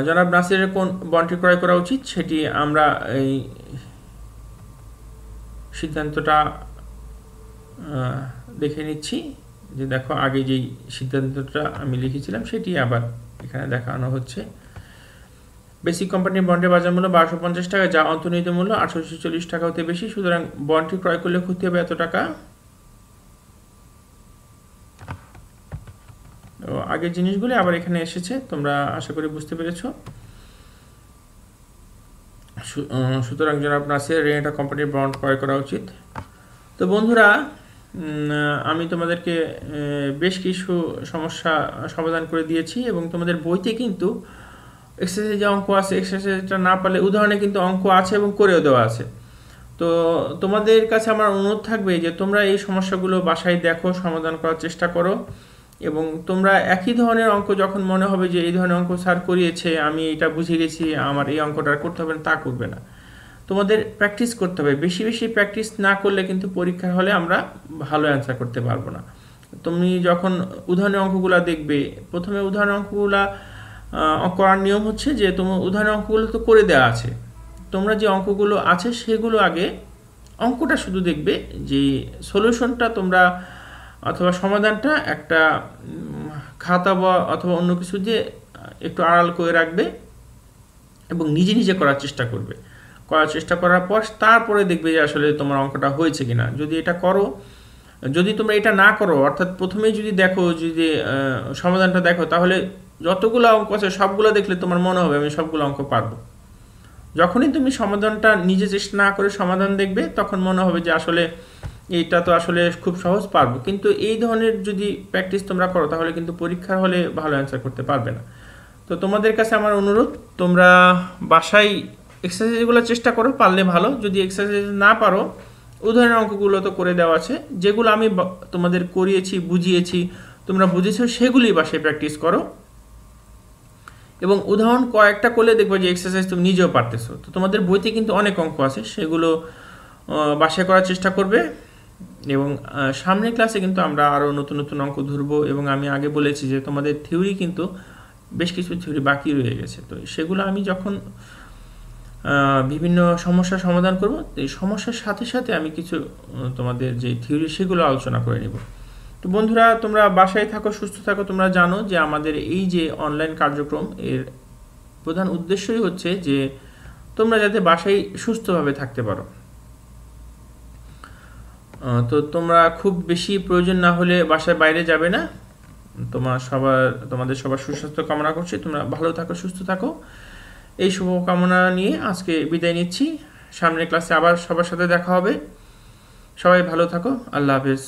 জনাব নাসিরের কোন বন্ডটি ক্রয় করা উচিত সেটি আমরা এই সিদ্ধান্তটা দেখে নিচ্ছি। যে দেখো আগে যেই সিদ্ধান্তটা আমি লিখেছিলাম সেটি আবার এখানে দেখানো হচ্ছে। বেসিক কোম্পানির বন্ডের বাজার মূল্য 1250 টাকা, যা অন্তর্নিহিত মূল্য 840 টাকা হতে বেশি, সুতরাং বন্ডটি ক্রয় করলে ক্ষতি হবে এত টাকা। তো আগের জিনিসগুলি আবার এখানে এসেছে, তোমরা আশা করি বুঝতে পেরেছো। সুতরাং জনাব নাসির রেনেটা কোম্পানির বন্ড ক্রয় করা উচিত। তো বন্ধুরা, আমি তোমাদেরকে বেশ কিছু সমস্যা সমাধান করে দিয়েছি এবং তোমাদের বইতে কিন্তু এক্সারসাইজে অঙ্ক আছে, এক্সারসাইজটা না পারলে উদাহরণে কিন্তু অঙ্ক আছে এবং করেও দেওয়া আছে। তো তোমাদের কাছে আমার অনুরোধ থাকবে যে তোমরা এই সমস্যাগুলো বাসায় দেখো, সমাধান করার চেষ্টা করো এবং তোমরা একই ধরনের অঙ্ক যখন মনে হবে যে এই ধরনের অঙ্ক স্যার করিয়েছে, আমি এটা বুঝে গেছি, আমার এই অঙ্কটা করতে হবে না, তা করবে না। তোমাদের প্র্যাকটিস করতে হবে। বেশি বেশি প্র্যাকটিস না করলে কিন্তু পরীক্ষার হলে আমরা ভালো অ্যান্সার করতে পারবো না। তুমি যখন উদাহরণের অঙ্কগুলো দেখবে, প্রথমে উদাহরণের অঙ্কগুলো করার নিয়ম হচ্ছে যে তোমার উদাহরণের অঙ্কগুলো তো করে দেওয়া আছে, তোমরা যে অঙ্কগুলো আছে সেগুলো আগে অঙ্কটা শুধু দেখবে, যে সলিউশনটা তোমরা অথবা সমাধানটা একটা খাতা বা অথবা অন্য কিছু দিয়ে একটু আড়াল করে রাখবে এবং নিজে নিজে করার চেষ্টা করবে। করার চেষ্টা করার পর তারপরে দেখবে যে আসলে তোমার অঙ্কটা হয়েছে কিনা। যদি এটা করো, যদি তোমরা এটা না করো, অর্থাৎ প্রথমেই যদি দেখো, যদি সমাধানটা দেখো, তাহলে যতগুলো অঙ্ক আছে সবগুলো দেখলে তোমার মনে হবে আমি সবগুলো অঙ্ক পারবো। যখনই তুমি সমাধানটা নিজে চেষ্টা না করে সমাধান দেখবে তখন মনে হবে যে আসলে এইটা তো আসলে খুব সহজ, পারবো। কিন্তু এই ধরনের যদি প্র্যাকটিস তোমরা করো তাহলে কিন্তু পরীক্ষার হলে ভালো অ্যান্সার করতে পারবে না। তো তোমাদের কাছে আমার অনুরোধ, তোমরা বাসায় এক্সারসাইজগুলো চেষ্টা করো, পারলে ভালো। যদি এক্সারসাইজ না পারো, উদাহরণের অঙ্কগুলো তো করে দেওয়া আছে, যেগুলো আমি তোমাদের করিয়েছি, বুঝিয়েছি, তোমরা বুঝেছো, সেগুলি বাসায় প্র্যাকটিস করো এবং উদাহরণ কয়েকটা করলে দেখবে যে এক্সারসাইজ তুমি নিজেও পারতেছো। তো তোমাদের বইতে কিন্তু অনেক অঙ্ক আছে, সেগুলো বাসায় করার চেষ্টা করবে এবং সামনের ক্লাসে কিন্তু আমরা আরও নতুন নতুন অঙ্ক ধরবো। এবং আমি আগে বলেছি যে তোমাদের থিওরি কিন্তু বেশ কিছু থিওরি বাকি রয়ে গেছে, তো সেগুলো আমি যখন বিভিন্ন সমস্যার সমাধান করব, এই সমস্যার সাথে সাথে আমি কিছু তোমাদের যে থিওরি সেগুলো আলোচনা করে নেব। তো বন্ধুরা, তোমরা বাসায় থাকো, সুস্থ থাকো। তোমরা জানো যে আমাদের এই যে অনলাইন কার্যক্রম, এর প্রধান উদ্দেশ্যই হচ্ছে যে তোমরা যাতে বাসায় সুস্থভাবে থাকতে পারো। তো তোমরা খুব বেশি প্রয়োজন না হলে বাসায় বাইরে যাবে না। তোমাদের সবার সুস্বাস্থ্য কামনা করছি। তোমরা ভালো থাকো, সুস্থ থাকো, এই শুভকামনা নিয়ে আজকে বিদায় নিচ্ছি। সামনের ক্লাসে আবার সবার সাথে দেখা হবে। সবাই ভালো থাকো। আল্লাহ হাফেজ।